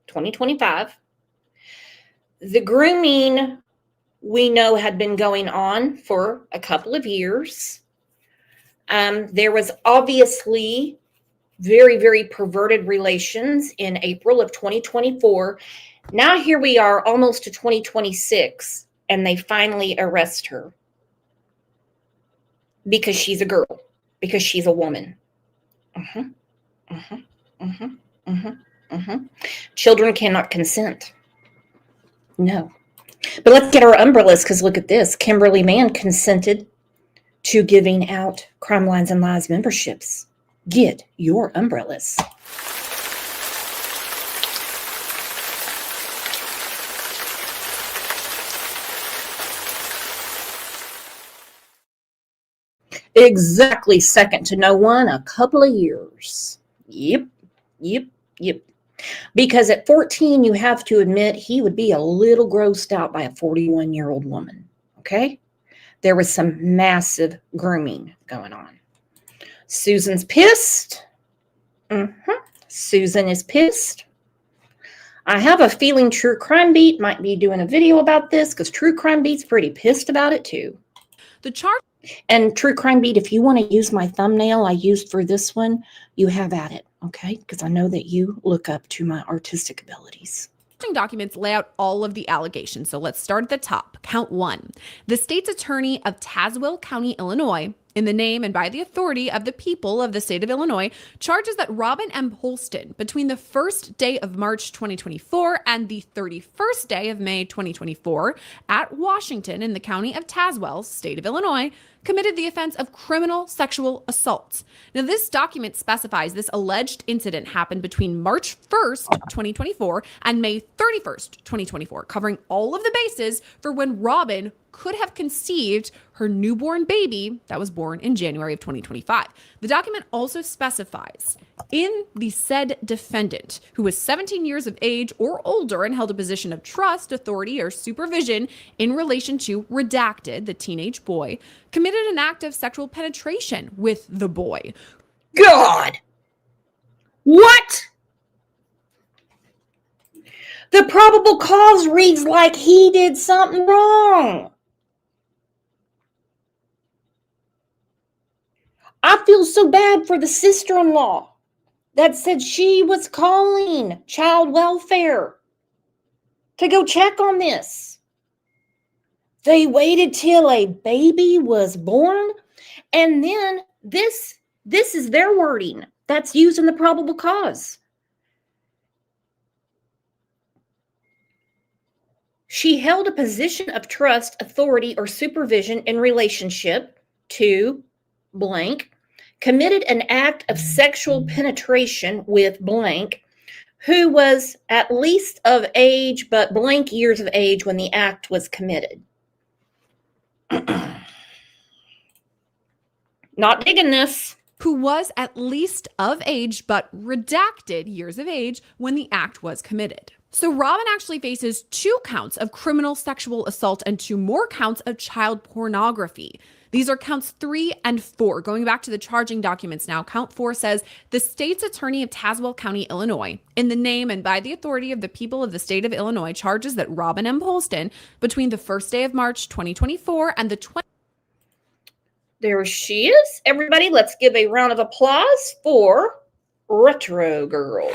2025. The grooming, we know, had been going on for a couple of years. There was obviously very, very perverted relations in April of 2024. Now here we are almost to 2026, and they finally arrest her because she's a girl, because she's a woman. Children cannot consent. No. But let's get our umbrellas, because look at this. Kimberly Mann consented to giving out Crime Lines and Lies memberships. Get your umbrellas. Exactly, second to no one, a couple of years. Yep. Because at 14, you have to admit he would be a little grossed out by a 41-year-old woman. Okay? There was some massive grooming going on. Susan's pissed. Susan is pissed. I have a feeling True Crime Beat might be doing a video about this, because True Crime Beat's pretty pissed about it too. The charge And True Crime Beat, if you want to use my thumbnail I used for this one, you have at it, okay? Because I know that you look up to my artistic abilities. documents lay out all of the allegations. So let's start at the top. Count 1. The state's attorney of Tazewell County, Illinois, in the name and by the authority of the people of the state of Illinois, charges that Robin M. Polston, between the 1st day of March 2024 and the 31st day of May 2024, at Washington in the county of Tazewell, state of Illinois, committed the offense of criminal sexual assault. Now, this document specifies this alleged incident happened between March 1st, 2024 and May 31st, 2024, covering all of the bases for when Robin could have conceived her newborn baby that was born in January of 2025. The document also specifies in the said defendant, who was 17 years of age or older and held a position of trust, authority, or supervision in relation to Redacted, the teenage boy, committed an act of sexual penetration with the boy. God! What? The probable cause reads like he did something wrong. I feel so bad for the sister-in-law that said she was calling child welfare. to go check on this. They waited till a baby was born, and then this is their wording that's used in the probable cause. She held a position of trust, authority, or supervision in relationship to blank, committed an act of sexual penetration with blank, who was at least of age but blank years of age when the act was committed. Not digging this. Who was at least of age but redacted years of age when the act was committed. So Robin actually faces 2 counts of criminal sexual assault and 2 more counts of child pornography. These are counts 3 and 4. Going back to the charging documents now, count 4 says the state's attorney of Tazewell County, Illinois, in the name and by the authority of the people of the state of Illinois, charges that Robin M. Polston, between the 1st day of March 2024 and the 20th. There she is. Everybody, let's give a round of applause for Retro Girl.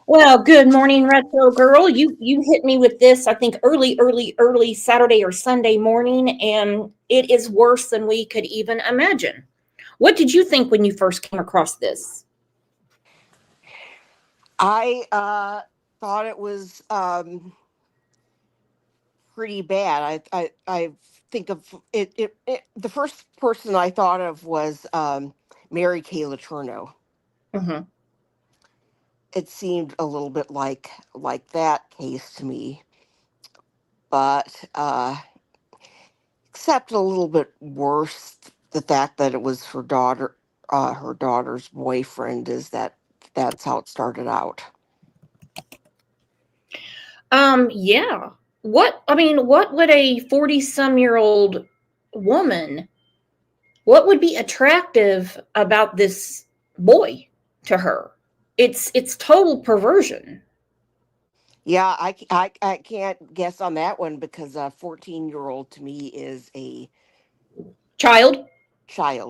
Well, good morning, Retro Girl. You hit me with this, I think, early Saturday or Sunday morning, and it is worse than we could even imagine. What did you think when you first came across this? I thought it was pretty bad. I think of it. The first person I thought of was Mary Kay Letourneau. Mm-hmm. It seemed a little bit like that case to me, but except a little bit worse. The fact that it was her daughter's boyfriend, that's how it started out. Yeah. What would a 40-some-year-old woman, what would be attractive about this boy to her? It's total perversion. Yeah, I can't guess on that one because a 14-year-old to me is a Child?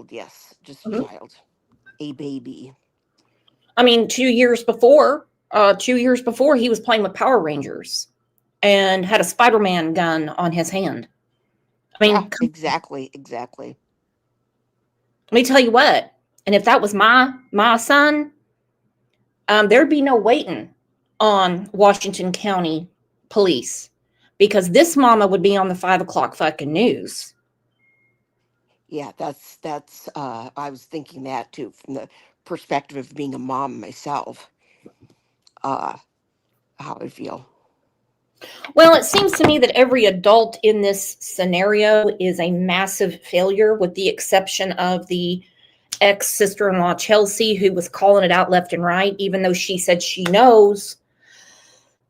yes, just Mhm. a child, a baby. I mean, 2 years before he was playing with Power Rangers and had a Spider-Man gun on his hand. I mean, Yeah, exactly. let me tell you what, and if that was my son, there'd be no waiting on Washington County police because this mama would be on the 5 o'clock fucking news. Yeah, that's I was thinking that too from the perspective of being a mom myself. How I feel. Well, it seems to me that every adult in this scenario is a massive failure, with the exception of the ex-sister-in-law Chelsea, who was calling it out left and right, even though she said she knows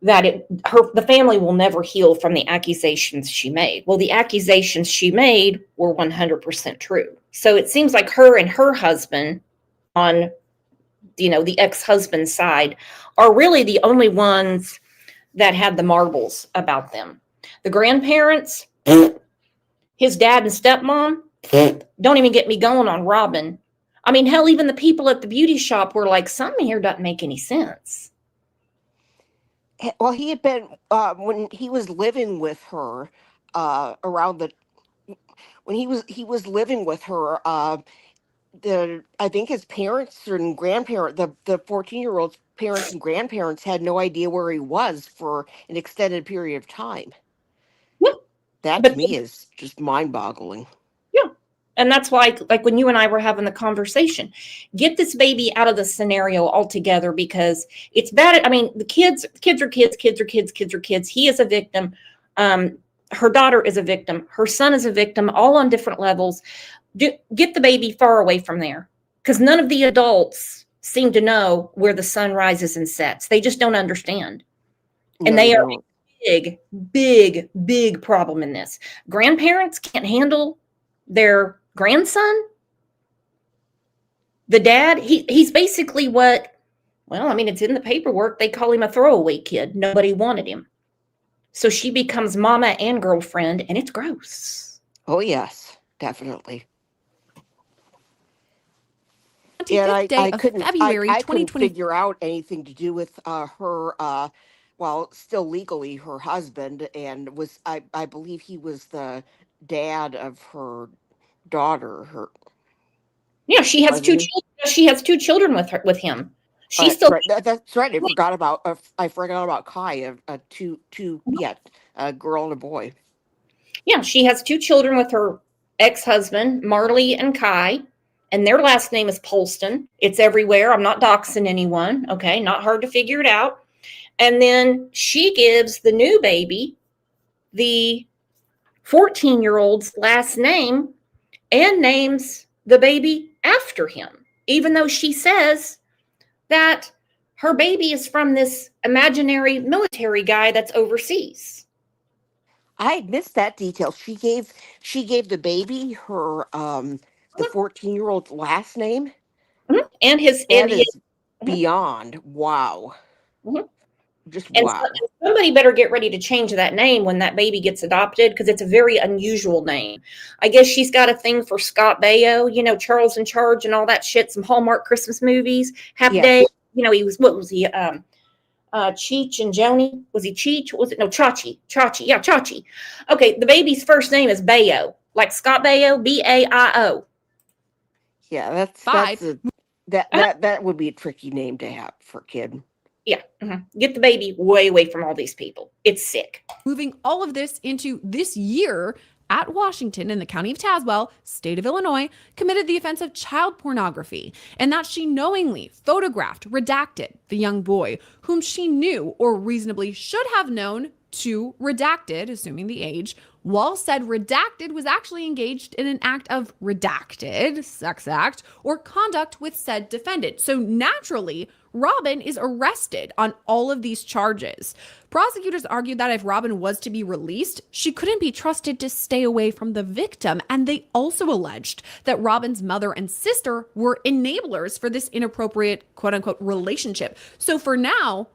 that the family will never heal from the accusations she made. Well, the accusations she made were 100% true. So it seems like her and her husband, on the ex-husband's side, are really the only ones that had the marbles about them. The grandparents, his dad and stepmom, don't even get me going on Robin. I mean, hell, even the people at the beauty shop were like, something here doesn't make any sense. Well, he had been when he was living with her when he was living with her. I think his parents and the 14-year-old's parents and grandparents had no idea where he was for an extended period of time. Yeah. That But to me is just mind-boggling. yeah. And that's why, like when you and I were having the conversation, get this baby out of the scenario altogether, because it's bad. I mean, the kids are kids. He is a victim. Her daughter is a victim. Her son is a victim, all on different levels. Get the baby far away from there, because none of the adults seem to know where the sun rises and sets. They just don't understand. And they are a big problem in this. Grandparents can't handle their grandson. The dad, he's basically it's in the paperwork. They call him a throwaway kid. Nobody wanted him. So she becomes mama and girlfriend, and it's gross. Oh, yes, definitely. And 25th day I of couldn't, February I couldn't 2020. figure out anything to do with her, well, still legally her husband, and I believe he was the dad of her daughter. Her Yeah, she has two wasn't he? children. She has two children with him. She's That's still right. That's right. I forgot about Kai. Yeah, a girl and a boy. yeah, she has two children with her ex-husband, Marley and Kai, and their last name is Polston. It's everywhere. I'm not doxing anyone. Okay, not hard to figure it out. And then she gives the new baby the 14-year-old's last name and names the baby after him, even though she says that her baby is from this imaginary military guy that's overseas. I had missed that detail. She gave the baby her the 14-year-old's last name. And his and That his is beyond wow. Mhm. Just And wow. somebody better get ready to change that name when that baby gets adopted, because it's a very unusual name. I guess she's got a thing for Scott Baio, Charles in Charge and all that shit, some Hallmark Christmas movies. Happy Day, Yes. he was, what was he? Cheech and Joni. Was he Cheech? Was it no Chachi? Chachi, yeah, Chachi. Okay, the baby's first name is Baio, like Scott Baio, Baio. Yeah, that's 5. a that would be a tricky name to have for a kid. Yeah, get the baby way away from all these people. It's sick. Moving all of this into this year, at Washington in the county of Tazewell, state of Illinois, committed the offense of child pornography, and that she knowingly photographed, redacted the young boy whom she knew or reasonably should have known to redacted, assuming the age, while said redacted was actually engaged in an act of redacted, sex act, or conduct with said defendant. So naturally, Robin is arrested on all of these charges. Prosecutors argued that if Robin was to be released, she couldn't be trusted to stay away from the victim. And they also alleged that Robin's mother and sister were enablers for this inappropriate, quote unquote, relationship. So for now,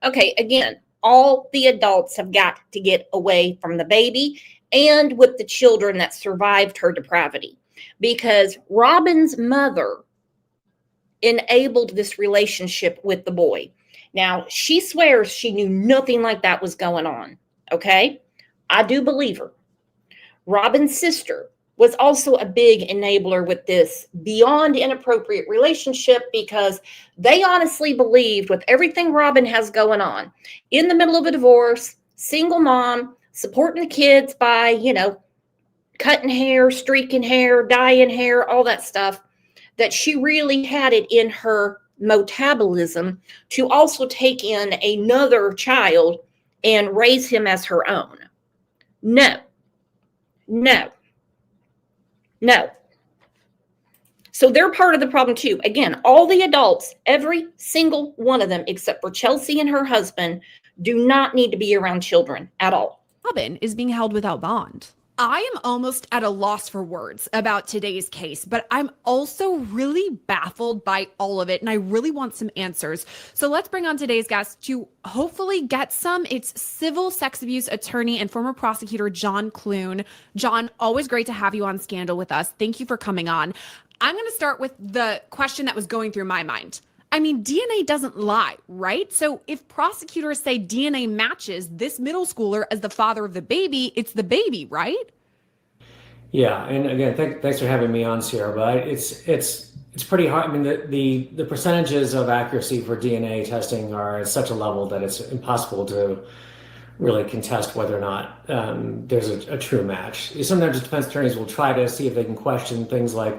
Okay, again, all the adults have got to get away from the baby and with the children that survived her depravity, because Robin's mother enabled this relationship with the boy. Now, she swears she knew nothing like that was going on. Okay? I do believe her. Robin's sister was also a big enabler with this beyond inappropriate relationship, because they honestly believed, with everything Robin has going on, in the middle of a divorce, single mom, supporting the kids by, cutting hair, streaking hair, dyeing hair, all that stuff, that she really had it in her metabolism to also take in another child and raise him as her own. No. So they're part of the problem too. Again, all the adults, every single one of them, except for Chelsea and her husband, do not need to be around children at all. Robin is being held without bond. I am almost at a loss for words about today's case, but I'm also really baffled by all of it, and I really want some answers. So let's bring on today's guest to hopefully get some. It's civil sex abuse attorney and former prosecutor John Clune. John, always great to have you on Scandal with us. Thank you for coming on. I'm going to start with the question that was going through my mind. I mean, DNA doesn't lie, right? So if prosecutors say DNA matches this middle schooler as the father of the baby, it's the baby, right? Yeah, and again, thanks for having me on, Sierra. But it's pretty hard. I mean, the percentages of accuracy for DNA testing are at such a level that it's impossible to really contest whether or not there's a true match. Sometimes defense attorneys will try to see if they can question things like,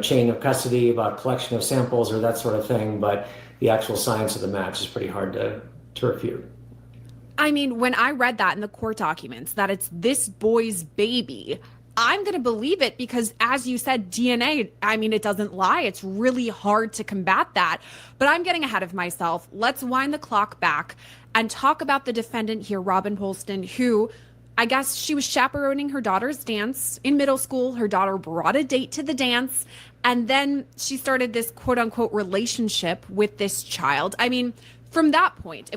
chain of custody, about collection of samples or that sort of thing, but the actual science of the match is pretty hard to refute. I mean, when I read that in the court documents, that it's this boy's baby, I'm going to believe it because, as you said, DNA, I mean, it doesn't lie. It's really hard to combat that. But I'm getting ahead of myself. Let's wind the clock back and talk about the defendant here, Robin Polston, who, I guess she was chaperoning her daughter's dance in middle school. Her daughter brought a date to the dance, and then she started this quote unquote relationship with this child. I mean, from that point,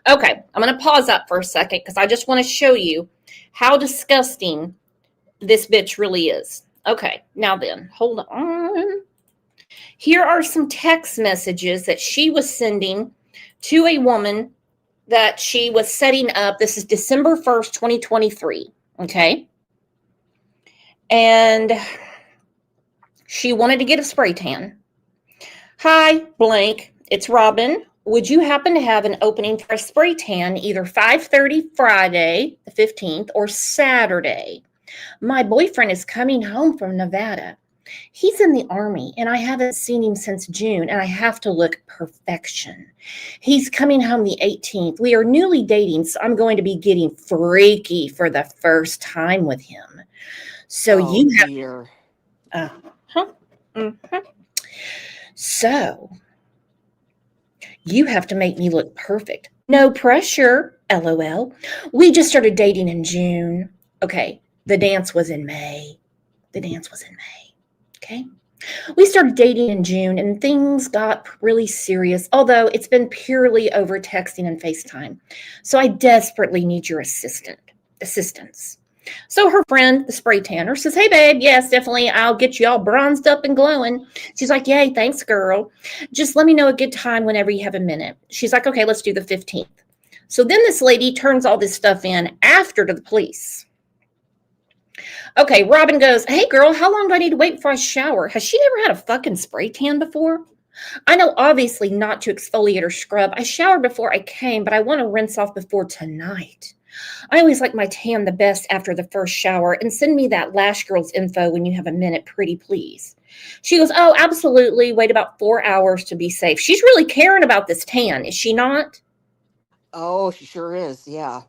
Okay, I'm going to pause up for a second because I just want to show you how disgusting this bitch really is. Okay, now then, hold on. Here are some text messages that she was sending to a woman that she was setting up. This is December 1st, 2023. Okay. And she wanted to get a spray tan. Hi, blank. It's Robin. Would you happen to have an opening for a spray tan either 5:30 Friday, the 15th, or Saturday? My boyfriend is coming home from Nevada. He's in the Army, and I haven't seen him since June, and I have to look perfection. He's coming home the 18th. We are newly dating, so I'm going to be getting freaky for the first time with him. So Oh, you have... dear. So you have to make me look perfect. No pressure, LOL. We just started dating in June. Okay, the dance was in May. Okay. We started dating in June and things got really serious, although it's been purely over texting and FaceTime. So I desperately need your assistance. So her friend, the spray tanner, says, hey, babe, yes, definitely. I'll get you all bronzed up and glowing. She's like, yay, thanks, girl. Just let me know a good time whenever you have a minute. She's like, okay, let's do the 15th. So then this lady turns all this stuff in after to the police. Okay, Robin goes, hey, girl, how long do I need to wait before I shower? Has she never had a fucking spray tan before? I know obviously not to exfoliate or scrub. I showered before I came, but I want to rinse off before tonight. I always like my tan the best after the first shower, and send me that Lash Girl's info when you have a minute, pretty please. She goes, oh, absolutely. Wait about 4 hours to be safe. She's really caring about this tan, is she not? Oh, she sure is. Yeah.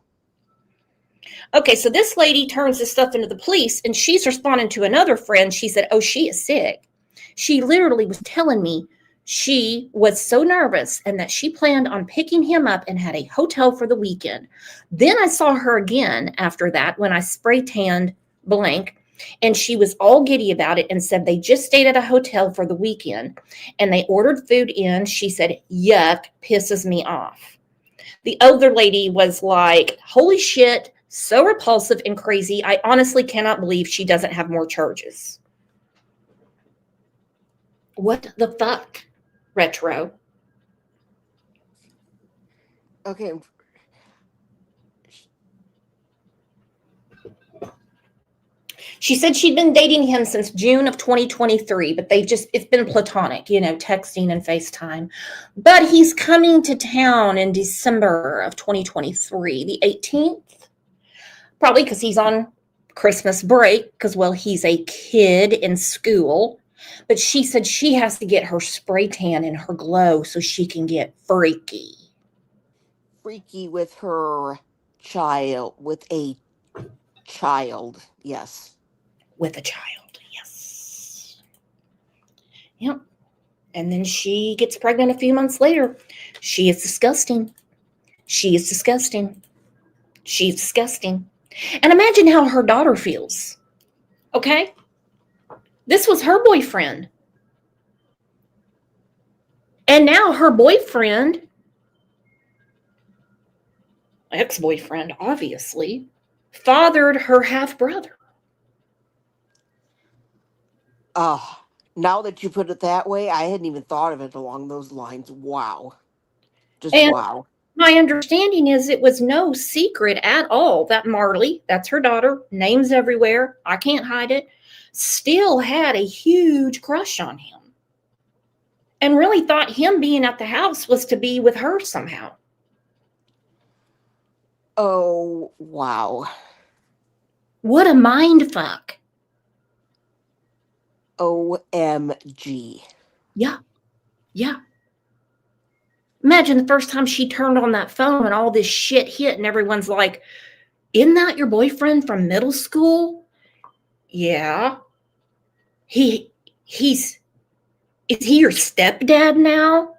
Okay, so this lady turns this stuff into the police, and she's responding to another friend. She said, oh, she is sick. She literally was telling me she was so nervous and that she planned on picking him up and had a hotel for the weekend. Then I saw her again after that when I spray tanned blank, and she was all giddy about it and said they just stayed at a hotel for the weekend and they ordered food in. She said, yuck, pisses me off. The other lady was like, holy shit, so repulsive and crazy. I honestly cannot believe she doesn't have more charges. What the fuck? Retro. Okay. She said she'd been dating him since June of 2023, but it's been platonic, texting and FaceTime. But he's coming to town in December of 2023, the 18th, probably because he's on Christmas break, because, well, he's a kid in school. But she said she has to get her spray tan and her glow so she can get freaky. Freaky with her child, with a child, yes. With a child, yes. Yep. And then she gets pregnant a few months later. She is disgusting. She's disgusting. And imagine how her daughter feels. Okay? This was her boyfriend. And now her boyfriend, ex-boyfriend, obviously, fathered her half-brother. Now that you put it that way, I hadn't even thought of it along those lines. Wow. Just And wow. my understanding is it was no secret at all that Marley, that's her daughter, names everywhere, I can't hide it, still had a huge crush on him. And really thought him being at the house was to be with her somehow. Oh, wow. What a mind fuck. OMG. Yeah. Imagine the first time she turned on that phone and all this shit hit and everyone's like, isn't that your boyfriend from middle school? Yeah. Is he your stepdad now?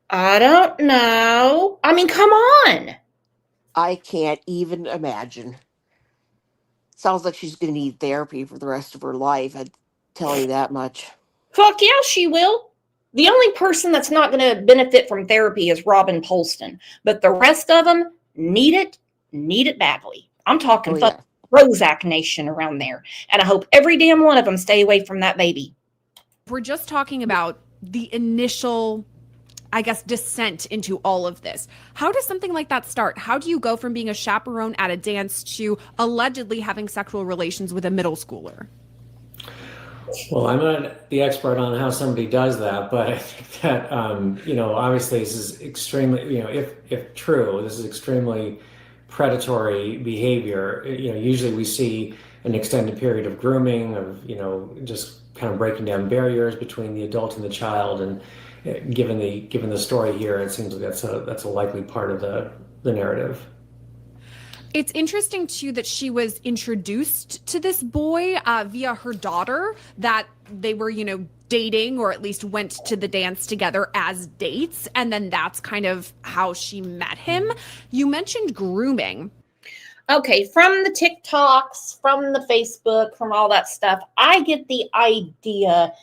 I don't know. I mean, come on. I can't even imagine. Sounds like she's going to need therapy for the rest of her life. I'd tell you that much. Fuck yeah, she will. The only person that's not going to benefit from therapy is Robin Polston. But the rest of them need it badly. I'm talking Prozac Nation around there. And I hope every damn one of them stay away from that baby. we're just talking about the initial, I guess, descent into all of this. How does something like that start? How do you go from being a chaperone at a dance to allegedly having sexual relations with a middle schooler? Well, I'm not the expert on how somebody does that, but I think that, obviously this is extremely, if true, this is extremely predatory behavior. Usually we see an extended period of grooming, of, just kind of breaking down barriers between the adult and the child. And given the story here, it seems like that's a likely part of the narrative. It's interesting, too, that she was introduced to this boy via her daughter, that they were, dating, or at least went to the dance together as dates. And then that's kind of how she met him. You mentioned grooming. Okay, from the TikToks, from the Facebook, from all that stuff, I get the idea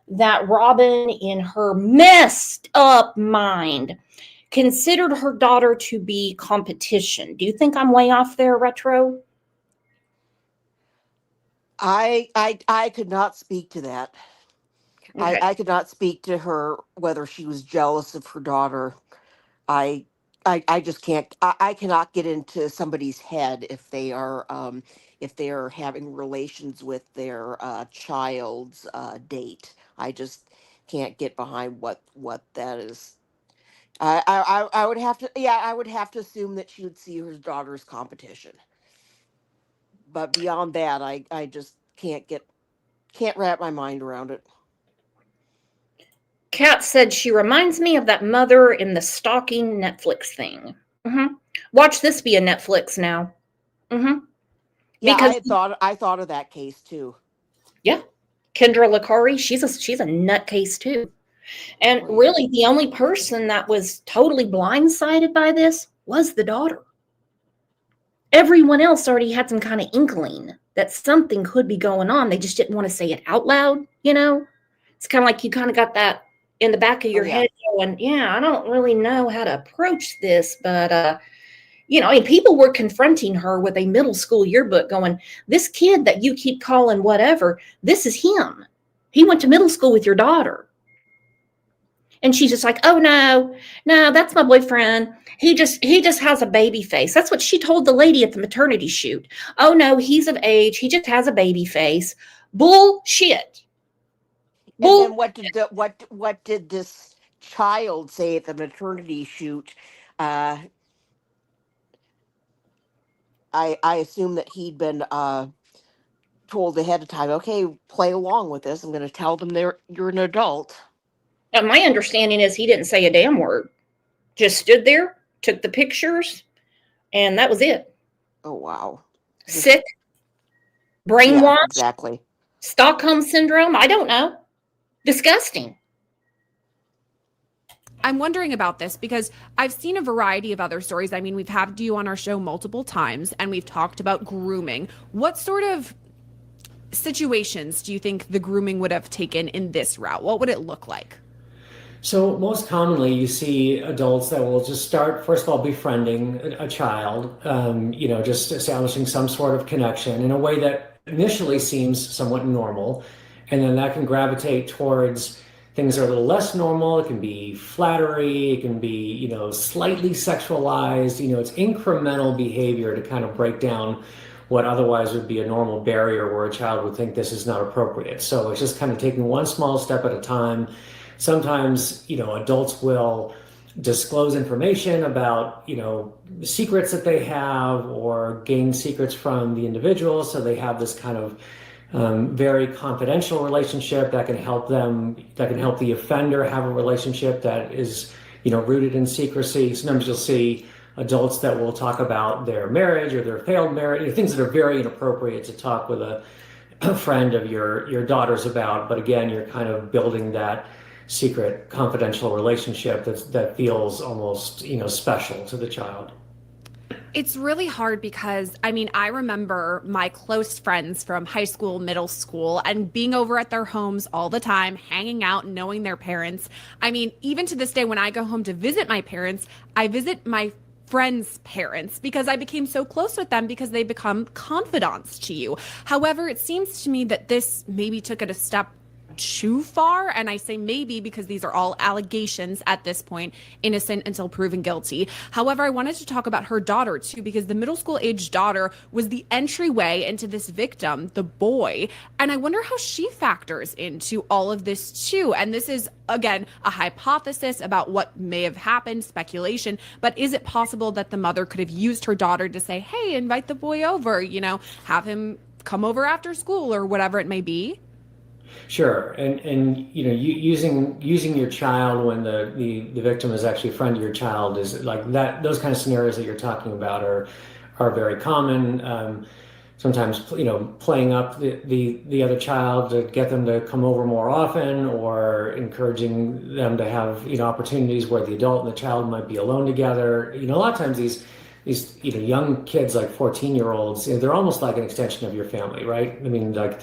that Robin, in her messed up mind, considered her daughter to be competition. Do you think I'm way off there, Retro? I could not speak to that. Okay. I could not speak to her whether she was jealous of her daughter. I I just can't. I cannot get into somebody's head if they are having relations with their child's date. I just can't get behind what that is. I would have to, yeah, I would have to assume that she would see her daughter as competition. But beyond that, I just can't wrap my mind around it. Kat said she reminds me of that mother in the stalking Netflix thing. Watch this be a Netflix now. Yeah, Because I thought of that case too. yeah, Kendra Lakari, she's a nutcase too. And Right. really, the only person that was totally blindsided by this was the daughter. Everyone else already had some kind of inkling that something could be going on. They just didn't want to say it out loud, you know? It's kind of like you kind of got that in the back of your yeah. head going, yeah, I don't really know how to approach this, but people were confronting her with a middle school yearbook going, this kid that you keep calling whatever, this is him. He went to middle school with your daughter. And she's just like, oh no, that's my boyfriend. He just has a baby face. That's what she told the lady at the maternity shoot. Oh no, he's of age. He just has a baby face. Bullshit. And then what did this child say at the maternity shoot? I assume that he'd been told ahead of time. Okay, play along with this. I'm going to tell them you're an adult. And my understanding is he didn't say a damn word. Just stood there, took the pictures, and that was it. Oh wow. Sick, brainwashed, Yeah, exactly. Stockholm syndrome. I don't know. Disgusting. I'm wondering about this because I've seen a variety of other stories. I mean, we've had you on our show multiple times and we've talked about grooming. What sort of situations do you think the grooming would have taken in this route? What would it look like? So most commonly, you see adults that will just start, first of all, befriending a child, just establishing some sort of connection in a way that initially seems somewhat normal. And then that can gravitate towards things that are a little less normal. It can be flattery. It can be, slightly sexualized. It's incremental behavior to kind of break down what otherwise would be a normal barrier where a child would think this is not appropriate. So it's just kind of taking one small step at a time. Sometimes, adults will disclose information about, secrets that they have or gain secrets from the individual. So they have this kind of very confidential relationship that can help the offender have a relationship that is, rooted in secrecy. Sometimes you'll see adults that will talk about their marriage or their failed marriage, things that are very inappropriate to talk with a friend of your daughter's about. But again, you're kind of building that secret confidential relationship that feels almost special to the child. It's really hard because, I remember my close friends from high school, middle school, and being over at their homes all the time, hanging out, knowing their parents. Even to this day, when I go home to visit my parents, I visit my friends' parents because I became so close with them because they become confidants to you. However, it seems to me that this maybe took it a step too far. And I say maybe because these are all allegations at this point, innocent until proven guilty. However, I wanted to talk about her daughter too, because the middle school age daughter was the entryway into this victim, the boy. And I wonder how she factors into all of this too. And this is, again, a hypothesis about what may have happened, speculation, but is it possible that the mother could have used her daughter to say, hey, invite the boy over, have him come over after school or whatever it may be? Sure, and using your child when the victim is actually a friend of your child is like that. Those kind of scenarios that you're talking about are very common. Sometimes playing up the other child to get them to come over more often, or encouraging them to have opportunities where the adult and the child might be alone together. A lot of times these young kids, like 14-year-olds, they're almost like an extension of your family, right? I mean, like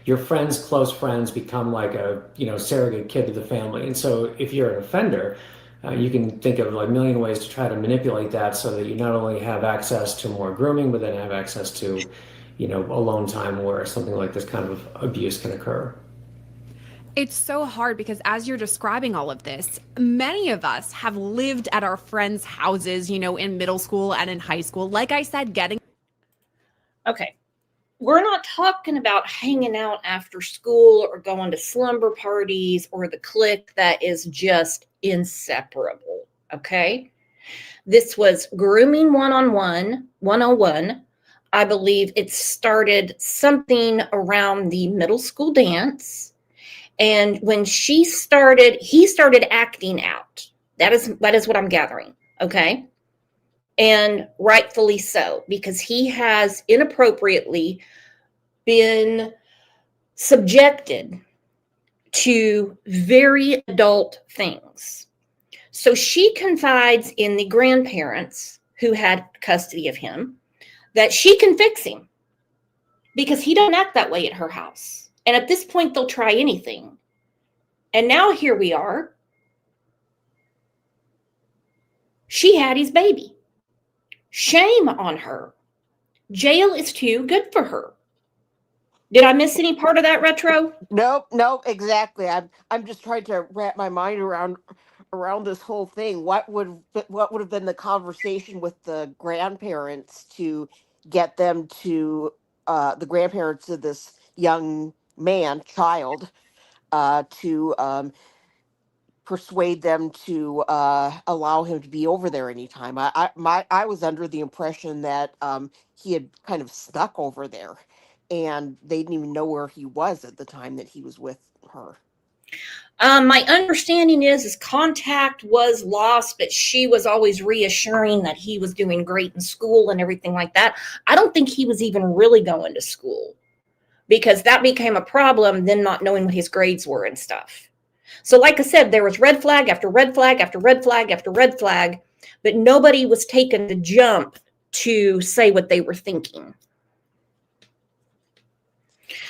your friends, close friends become like a surrogate kid to the family. And so if you're an offender, you can think of like a million ways to try to manipulate that so that you not only have access to more grooming, but then have access to alone time where something like this kind of abuse can occur. It's so hard because as you're describing all of this, many of us have lived at our friends' houses, in middle school and in high school. Like I said, getting. Okay. We're not talking about hanging out after school or going to slumber parties or the clique that is just inseparable. Okay. This was grooming 101. I believe it started something around the middle school dance. And when he started acting out. That is what I'm gathering. Okay. And rightfully so, because he has inappropriately been subjected to very adult things. So she confides in the grandparents who had custody of him that she can fix him because he don't act that way at her house. And at this point, they'll try anything. And now here we are. She had his baby. Shame on her. Jail is too good for her. Did I miss any part of that, Retro? Nope, exactly. I'm just trying to wrap my mind around this whole thing. What would have been the conversation with the grandparents to get them to the grandparents of this young child, to persuade them to allow him to be over there anytime. I was under the impression that he had kind of snuck over there, and they didn't even know where he was at the time that he was with her. My understanding is his contact was lost, but she was always reassuring that he was doing great in school and everything like that. I don't think he was even really going to school because that became a problem, then not knowing what his grades were and stuff. So like I said, there was red flag after red flag after red flag after red flag, but nobody was taking the jump to say what they were thinking.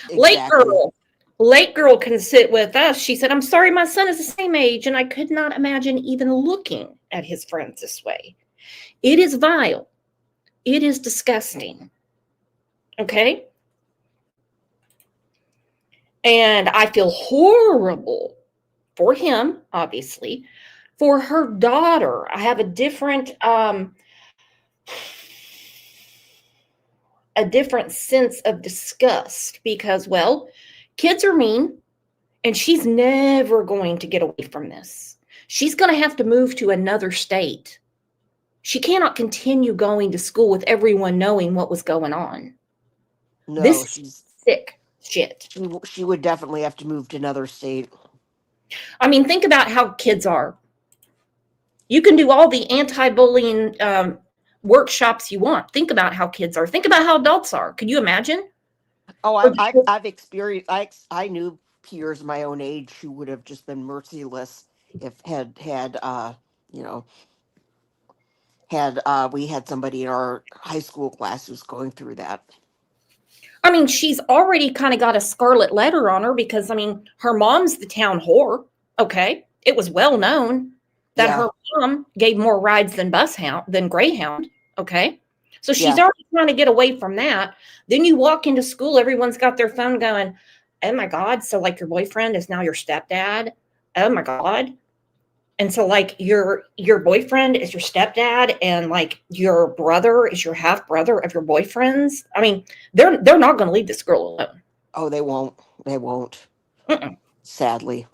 Exactly. Late girl can sit with us. She said, I'm sorry, my son is the same age, and I could not imagine even looking at his friends this way. It is vile. It is disgusting. Okay? And I feel horrible for him, obviously. For her daughter, I have a different sense of disgust because, well, kids are mean, and she's never going to get away from this. She's going to have to move to another state. She cannot continue going to school with everyone knowing what was going on. No, this she's sick shit. She would definitely have to move to another state. I mean, think about how kids are. You can do all the anti-bullying workshops you want. Think about how kids are. Think about how adults are. Could you imagine? Oh, I've experienced. I knew peers my own age who would have just been merciless if we had somebody in our high school class who's going through that. I mean, she's already kind of got a scarlet letter on her because, I mean, her mom's the town whore. Okay. It was well known that her mom gave more rides than Greyhound. Okay. So she's already trying to get away from that. Then you walk into school, everyone's got their phone going, oh my God, so like your boyfriend is now your stepdad? Oh my God. And so like your boyfriend is your stepdad and like your brother is your half brother of your boyfriend's. I mean, they're not going to leave this girl alone. Oh, they won't. They won't. Mm-mm. Sadly.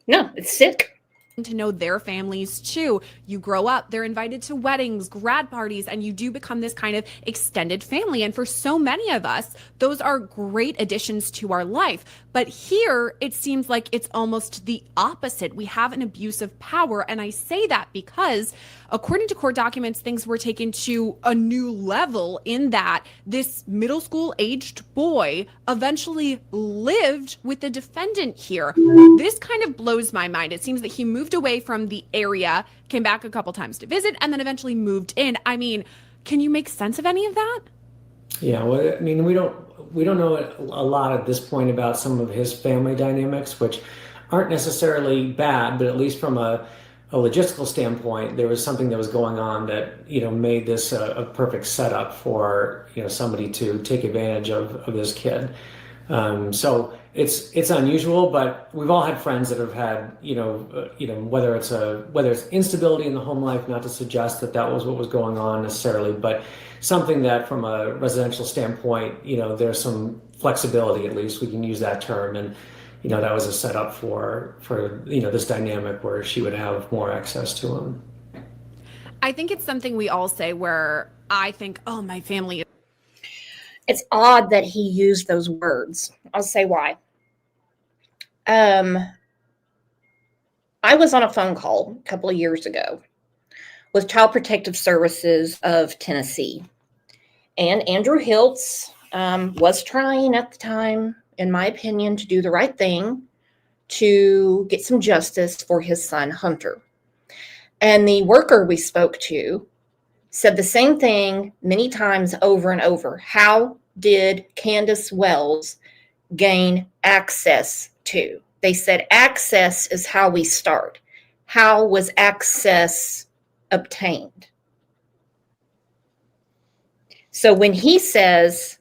No, it's sick. To know their families too. You grow up, they're invited to weddings, grad parties, and you do become this kind of extended family. And for so many of us, those are great additions to our life. But here, it seems like it's almost the opposite. We have an abuse of power. And I say that because, according to court documents, things were taken to a new level in that this middle school aged boy eventually lived with the defendant here. This kind of blows my mind. It seems that he moved away from the area, came back a couple times to visit, and then eventually moved in. I mean, can you make sense of any of that? Yeah, well, I mean, we don't know a lot at this point about some of his family dynamics, which aren't necessarily bad, but at least from a logistical standpoint, there was something that was going on that, made this a perfect setup for, somebody to take advantage of this kid. So it's unusual, but we've all had friends that have had, whether it's instability in the home life, not to suggest that was what was going on necessarily, but something that from a residential standpoint, there's some flexibility, at least we can use that term. And, that was a setup for this dynamic where she would have more access to him. I think it's something we all say where I think, oh, my family. It's odd that he used those words. I'll say why. I was on a phone call a couple of years ago with Child Protective Services of Tennessee. And Andrew Hiltz was trying at the time, in my opinion, to do the right thing to get some justice for his son, Hunter. And the worker we spoke to said the same thing many times over and over. How did Candace Wells gain access to? They said access is how we start. How was access obtained? So when he says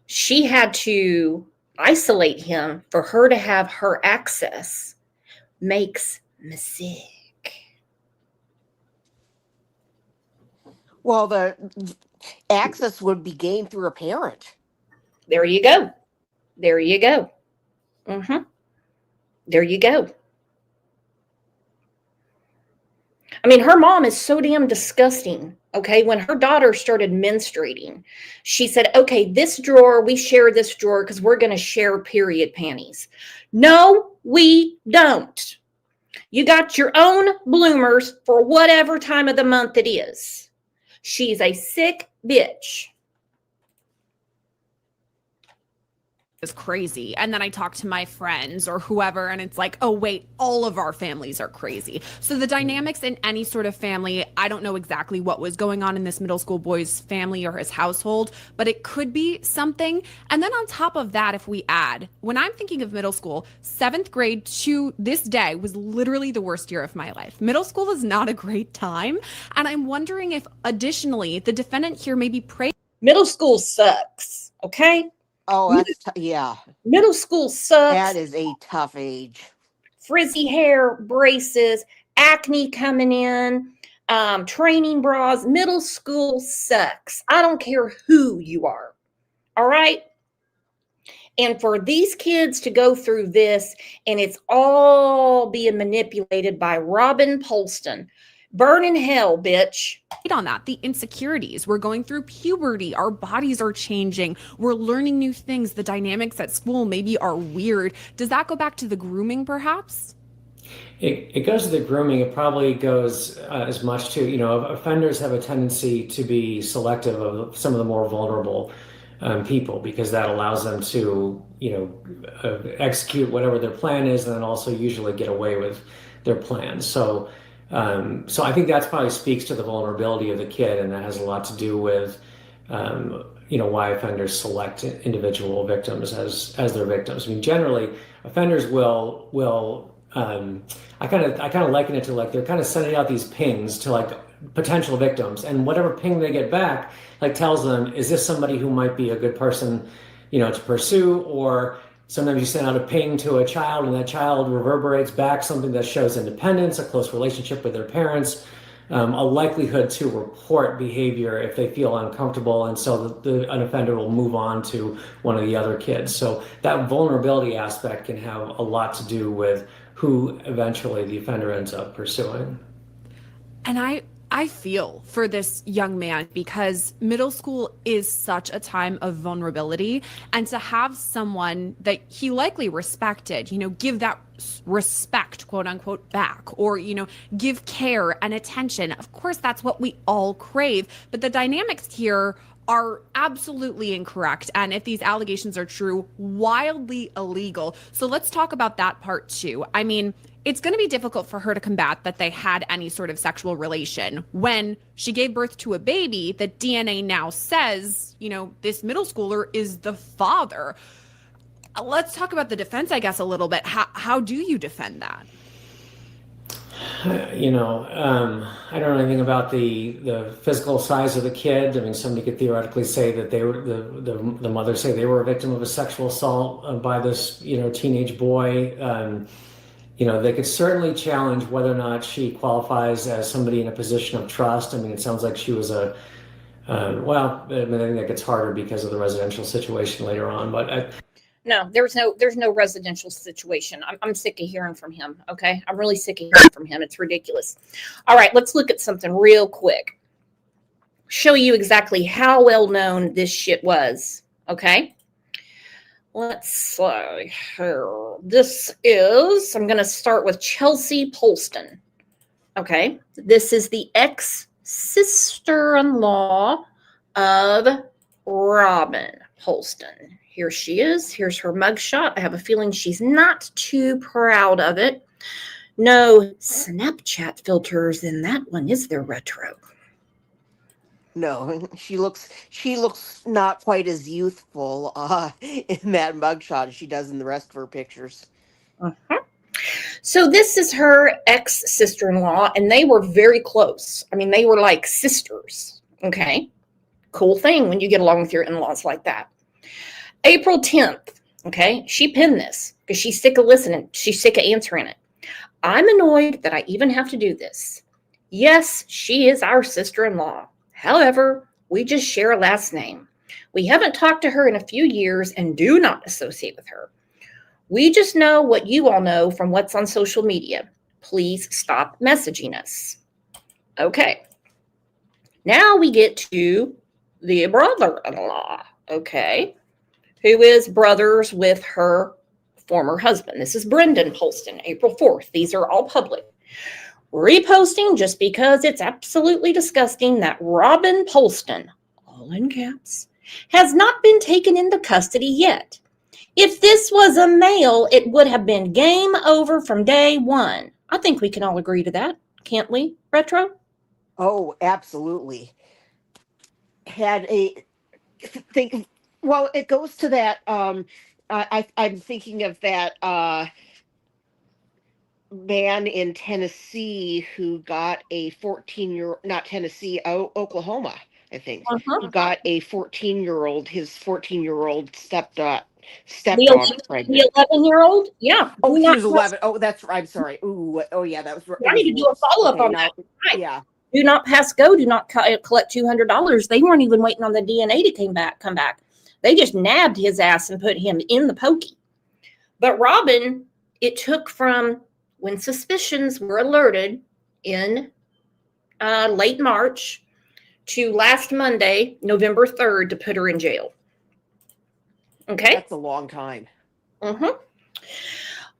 she had to isolate him for her to have her access, makes me sick. Well, the access would be gained through a parent. There you go. There you go. Mm-hmm. There you go. I mean, her mom is so damn disgusting. Okay. When her daughter started menstruating, she said, okay, this drawer, we share this drawer because we're going to share period panties. No, we don't. You got your own bloomers for whatever time of the month it is. She's a sick bitch. Is crazy. And then I talk to my friends or whoever, and it's like, oh, wait, all of our families are crazy. So the dynamics in any sort of family, I don't know exactly what was going on in this middle school boy's family or his household, but it could be something. And then on top of that, if we add, when I'm thinking of middle school, 7th grade to this day was literally the worst year of my life. Middle school is not a great time. And I'm wondering if additionally, the defendant here maybe prayed. Middle school sucks. Okay. Oh, that's yeah. Middle school sucks. That is a tough age. Frizzy hair, braces, acne coming in, training bras. Middle school sucks. I don't care who you are. All right. And for these kids to go through this, and it's all being manipulated by Robin Polston. Burn in hell, bitch. On that, the insecurities. We're going through puberty. Our bodies are changing. We're learning new things. The dynamics at school maybe are weird. Does that go back to the grooming, perhaps? It goes to the grooming. It probably goes as much to, offenders have a tendency to be selective of some of the more vulnerable people, because that allows them to, execute whatever their plan is, and then also usually get away with their plans. So I think that probably speaks to the vulnerability of the kid, and that has a lot to do with, why offenders select individual victims as their victims. I mean, generally, offenders will. I kind of liken it to like they're kind of sending out these pings to like potential victims, and whatever ping they get back like tells them, is this somebody who might be a good person, to pursue, or Sometimes you send out a ping to a child and that child reverberates back something that shows independence, a close relationship with their parents, a likelihood to report behavior if they feel uncomfortable. And so an offender will move on to one of the other kids. So that vulnerability aspect can have a lot to do with who eventually the offender ends up pursuing. And I feel for this young man because middle school is such a time of vulnerability, and to have someone that he likely respected, give that respect, quote unquote, back, or, give care and attention. Of course, that's what we all crave. But the dynamics here are absolutely incorrect. And if these allegations are true, wildly illegal. So let's talk about that part too. I mean, it's going to be difficult for her to combat that they had any sort of sexual relation when she gave birth to a baby that DNA now says, this middle schooler is the father. Let's talk about the defense, I guess, a little bit. How do you defend that? I don't know anything about the physical size of the kid. I mean, somebody could theoretically say that they were the mother say they were a victim of a sexual assault by this teenage boy. They could certainly challenge whether or not she qualifies as somebody in a position of trust. I mean, it sounds like she was I think that gets harder because of the residential situation later on. But No, there's no residential situation. I'm sick of hearing from him. Okay. I'm really sick of hearing from him. It's ridiculous. All right. Let's look at something real quick. Show you exactly how well known this shit was. Okay. Let's see here. I'm going to start with Chelsea Polston. Okay. This is the ex-sister-in-law of Robin Polston. Here she is. Here's her mugshot. I have a feeling she's not too proud of it. No Snapchat filters in that one, is there, Retro? No, she looks not quite as youthful in that mugshot as she does in the rest of her pictures. Uh-huh. So this is her ex-sister-in-law, and they were very close. I mean, they were like sisters. Okay. Cool thing when you get along with your in-laws like that. April 10th, okay, she penned this because she's sick of listening. She's sick of answering it. I'm annoyed that I even have to do this. Yes, she is our sister-in-law. However, we just share a last name. We haven't talked to her in a few years and do not associate with her. We just know what you all know from what's on social media. Please stop messaging us. Okay. Now we get to the brother-in-law, okay, who is brothers with her former husband. This is Brendan Polston, April 4th. These are all public. Reposting just because it's absolutely disgusting that Robin Polston, all in caps, has not been taken into custody yet. If this was a male, it would have been game over from day one. I think we can all agree to that, can't we, Retro? Oh, absolutely. Well, it goes to that. I'm thinking of that man in Tennessee who got a 14-year-old, not Tennessee, Oklahoma, I think, who got a 14-year-old, his 14-year-old stepdaughter pregnant. The 11-year-old? Yeah. Oh, she was 11. Oh, that's right. I'm sorry. Ooh, oh yeah, that was right. I need to do a follow-up on that. Right. Yeah. Do not pass go. Do not collect $200. They weren't even waiting on the DNA to come back. They just nabbed his ass and put him in the pokey. But Robin, it took from when suspicions were alerted in late March to last Monday, November 3rd, to put her in jail. Okay? That's a long time. Mm-hmm.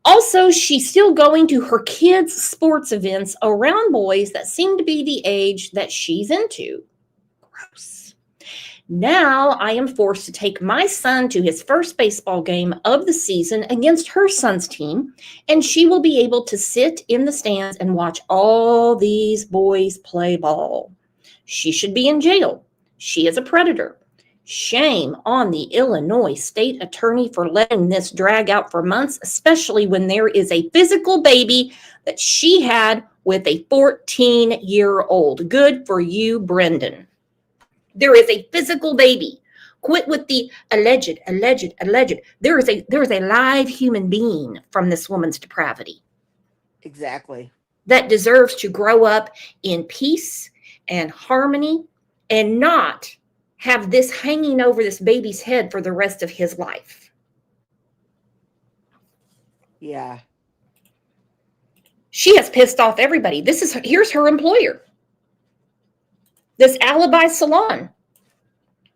Also, she's still going to her kids' sports events around boys that seem to be the age that she's into. Gross. Now I am forced to take my son to his first baseball game of the season against her son's team, and she will be able to sit in the stands and watch all these boys play ball. She should be in jail. She is a predator. Shame on the Illinois state attorney for letting this drag out for months, especially when there is a physical baby that she had with a 14-year-old. Good for you, Brendan. There is a physical baby Quit with the alleged. There is a live human being from this woman's depravity Exactly. that deserves to grow up in peace and harmony and not have this hanging over this baby's head for the rest of his life. Yeah. She has pissed off everybody. Here's her employer. This alibi salon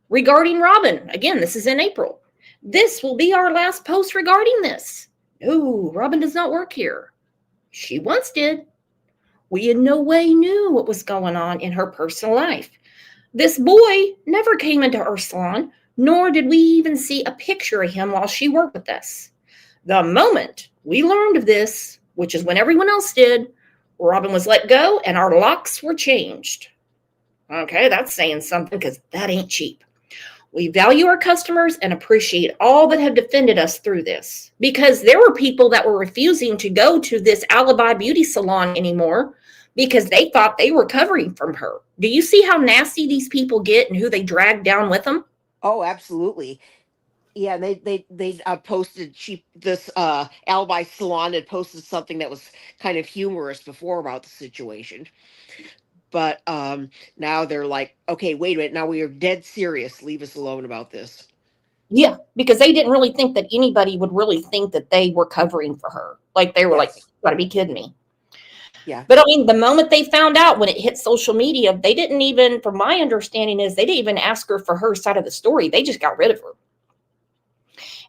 regarding Robin. Again, this is in April. This will be our last post regarding this. No, Robin does not work here. She once did. We in no way knew what was going on in her personal life. This boy never came into our salon, nor did we even see a picture of him while she worked with us. The moment we learned of this, which is when everyone else did, Robin was let go and our locks were changed. Okay, that's saying something because that ain't cheap. We value our customers and appreciate all that have defended us through this, because there were people that were refusing to go to this alibi beauty salon anymore because they thought they were covering from her. Do you see how nasty these people get and who they drag down with them? Oh, absolutely. Yeah, they posted this alibi salon had posted something that was kind of humorous before about the situation. But now they're like, okay, wait a minute, now we are dead serious. Leave us alone about this. Yeah, because they didn't really think that anybody would really think that they were covering for her. Like they were like, you gotta be kidding me. Yeah. But I mean, the moment they found out when it hit social media, they didn't even, from my understanding is they didn't even ask her for her side of the story. They just got rid of her.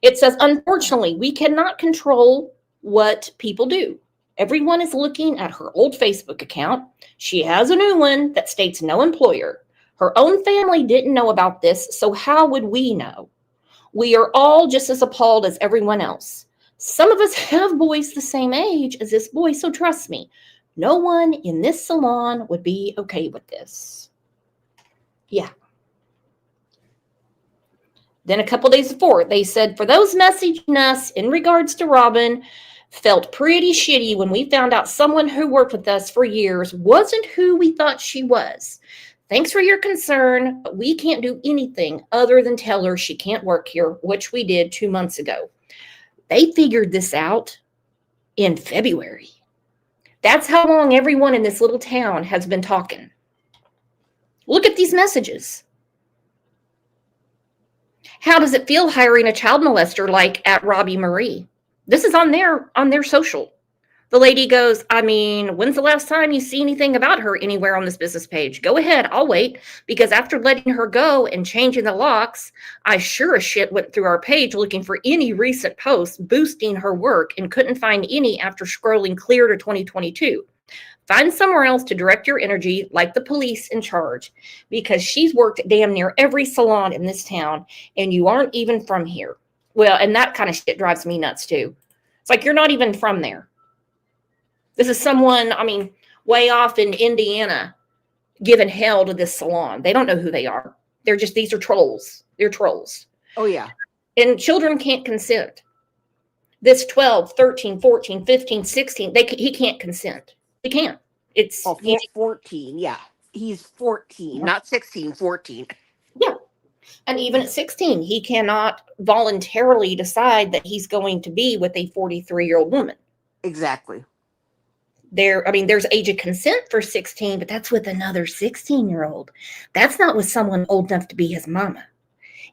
It says, unfortunately, we cannot control what people do. Everyone is looking at her old Facebook account. She has a new one that states no employer. Her own family didn't know about this, so how would we know? We are all just as appalled as everyone else. Some of us have boys the same age as this boy, so trust me, no one in this salon would be okay with this. Yeah. Then a couple days before, they said, for those messaging us in regards to Robin, felt pretty shitty when we found out someone who worked with us for years wasn't who we thought she was. Thanks for your concern, but we can't do anything other than tell her she can't work here, which we did 2 months ago. They figured this out in February. That's how long everyone in this little town has been talking. Look at these messages. How does it feel hiring a child molester like at Robbie Marie? This is on their social. The lady goes, I mean, when's the last time you see anything about her anywhere on this business page? Go ahead, I'll wait, because after letting her go and changing the locks, I sure as shit went through our page looking for any recent posts boosting her work and couldn't find any after scrolling clear to 2022. Find somewhere else to direct your energy, like the police in charge, because she's worked damn near every salon in this town, and you aren't even from here. Well, and that kind of shit drives me nuts too. It's like you're not even from there. This is someone, I mean, way off in Indiana giving hell to this salon. They don't know who they are. These are trolls. They're trolls. Oh, yeah. And children can't consent. This 12, 13, 14, 15, 16, he can't consent. He can't. It's 14. Yeah. He's 14, not 16, 14. Yeah. And even at 16, he cannot voluntarily decide that he's going to be with a 43-year-old woman. Exactly. There's age of consent for 16, but that's with another 16-year-old. That's not with someone old enough to be his mama.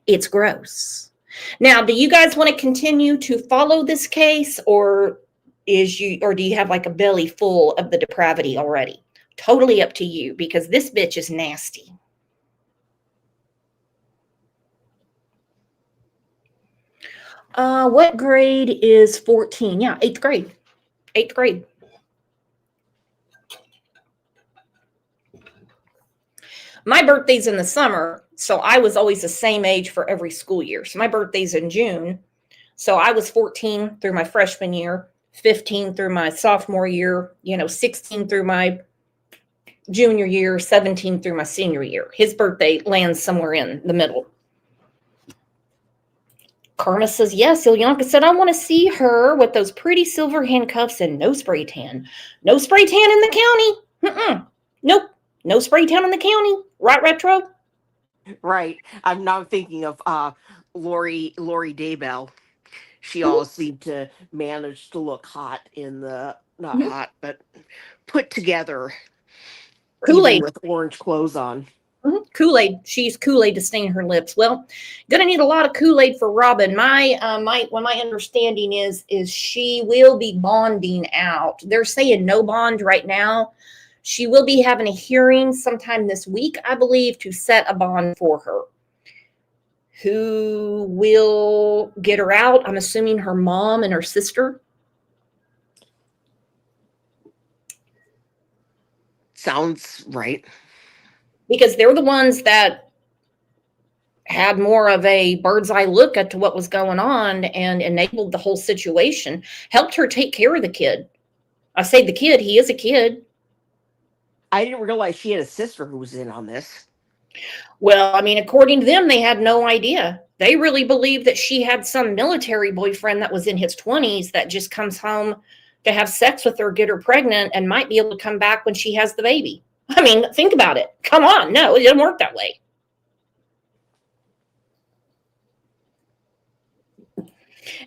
It's gross. Now, do you guys want to continue to follow this case, or do you have like a belly full of the depravity already? Totally up to you, because this bitch is nasty. What grade is 14? Yeah, 8th grade. 8th grade. My birthday's in the summer, so I was always the same age for every school year. So my birthday's in June. So I was 14 through my freshman year, 15 through my sophomore year, 16 through my junior year, 17 through my senior year. His birthday lands somewhere in the middle. Karma says, yes. Ilyanka said, I want to see her with those pretty silver handcuffs and no spray tan. No spray tan in the county. Nope. No spray tan in the county. Right, Retro? Right. I'm now thinking of Lori Daybell. She always seemed to manage to look hot in the not Mhm. hot, but put together, even Kool-Aid. with orange clothes on. Kool-Aid. She's Kool-Aid to stain her lips. Well, gonna need a lot of Kool-Aid for Robin. My understanding is she will be bonding out. They're saying no bond right now. She will be having a hearing sometime this week, I believe, to set a bond for her. Who will get her out? I'm assuming her mom and her sister. Sounds right. Because they're the ones that had more of a bird's eye look at to what was going on and enabled the whole situation, helped her take care of the kid. I say the kid, he is a kid. I didn't realize she had a sister who was in on this. Well, I mean, according to them, they had no idea. They really believed that she had some military boyfriend that was in his 20s that just comes home to have sex with her, get her pregnant, and might be able to come back when she has the baby. I mean, think about it. Come on. No, it didn't work that way.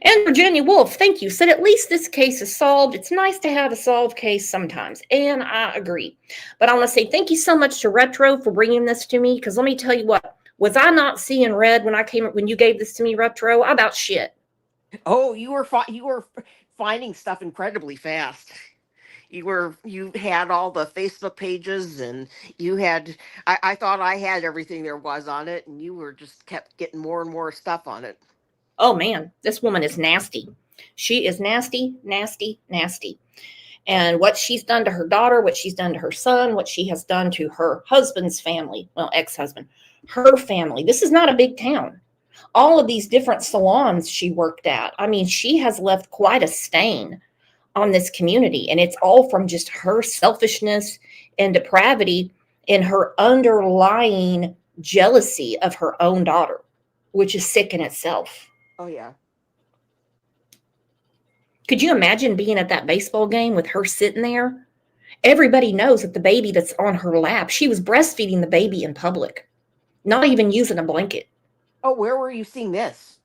And Virginia Woolf, thank you, said at least this case is solved. It's nice to have a solved case sometimes. And I agree. But I want to say thank you so much to Retro for bringing this to me. Because let me tell you what, was I not seeing red when you gave this to me, Retro? I about shit. Oh, you were finding stuff incredibly fast. You had all the Facebook pages, and you had I thought I had everything there was on it, and you were just kept getting more and more stuff on it. Oh man, this woman is nasty. She is nasty, nasty, nasty. And what she's done to her daughter, what she's done to her son, what she has done to her husband's family, well, ex-husband, her family. This is not a big town. All of these different salons she worked at. I mean, she has left quite a stain on this community. And it's all from just her selfishness and depravity in her underlying jealousy of her own daughter, which is sick in itself. Oh yeah. Could you imagine being at that baseball game with her sitting there? Everybody knows that the baby that's on her lap, she was breastfeeding the baby in public, not even using a blanket. Oh, where were you seeing this?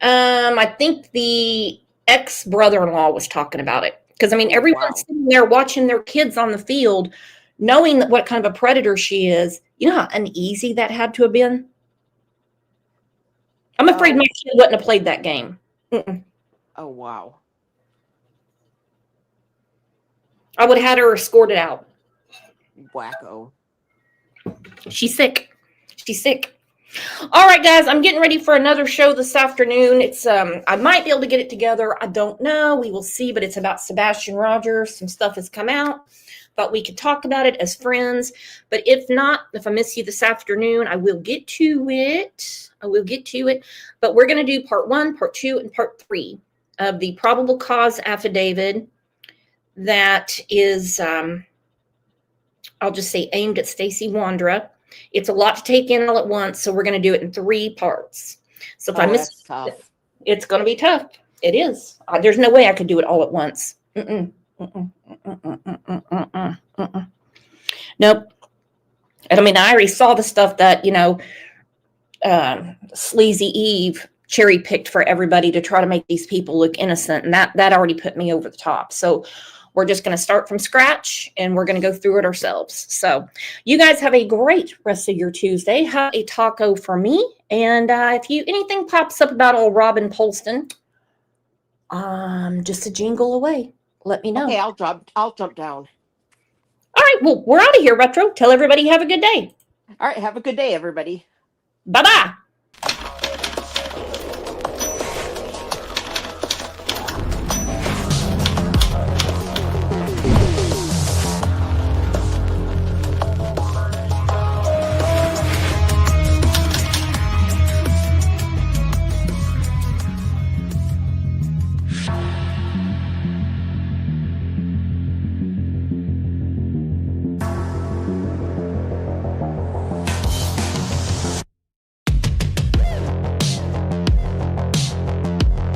I think the ex-brother-in-law was talking about it. Because, I mean, everyone's sitting there watching their kids on the field, knowing that what kind of a predator she is. You know how uneasy that had to have been? I'm afraid my kid wouldn't have played that game. Mm-mm. Oh, wow. I would have had her escorted out. Wacko. She's sick. She's sick. All right, guys, I'm getting ready for another show this afternoon. It's I might be able to get it together. I don't know. We will see, but it's about Sebastian Rogers. Some stuff has come out. Thought we could talk about it as friends. But if not, if I miss you this afternoon, I will get to it. But we're going to do part 1, part 2, and part 3 of the probable cause affidavit that is, I'll just say, aimed at Stacey Wandra. It's a lot to take in all at once, so we're going to do it in 3 parts. So if I miss that's tough. It's going to be tough. It is. There's no way I could do it all at once. Nope. And I mean, I already saw the stuff that, Sleazy Eve cherry picked for everybody to try to make these people look innocent. And that already put me over the top. So we're just going to start from scratch and we're going to go through it ourselves. So you guys have a great rest of your Tuesday. Have a taco for me. And if anything pops up about old Robin Polston, just a jingle away. Let me know. Okay, I'll jump down. All right. Well, we're out of here, Retro. Tell everybody have a good day. All right, have a good day, everybody. Bye-bye.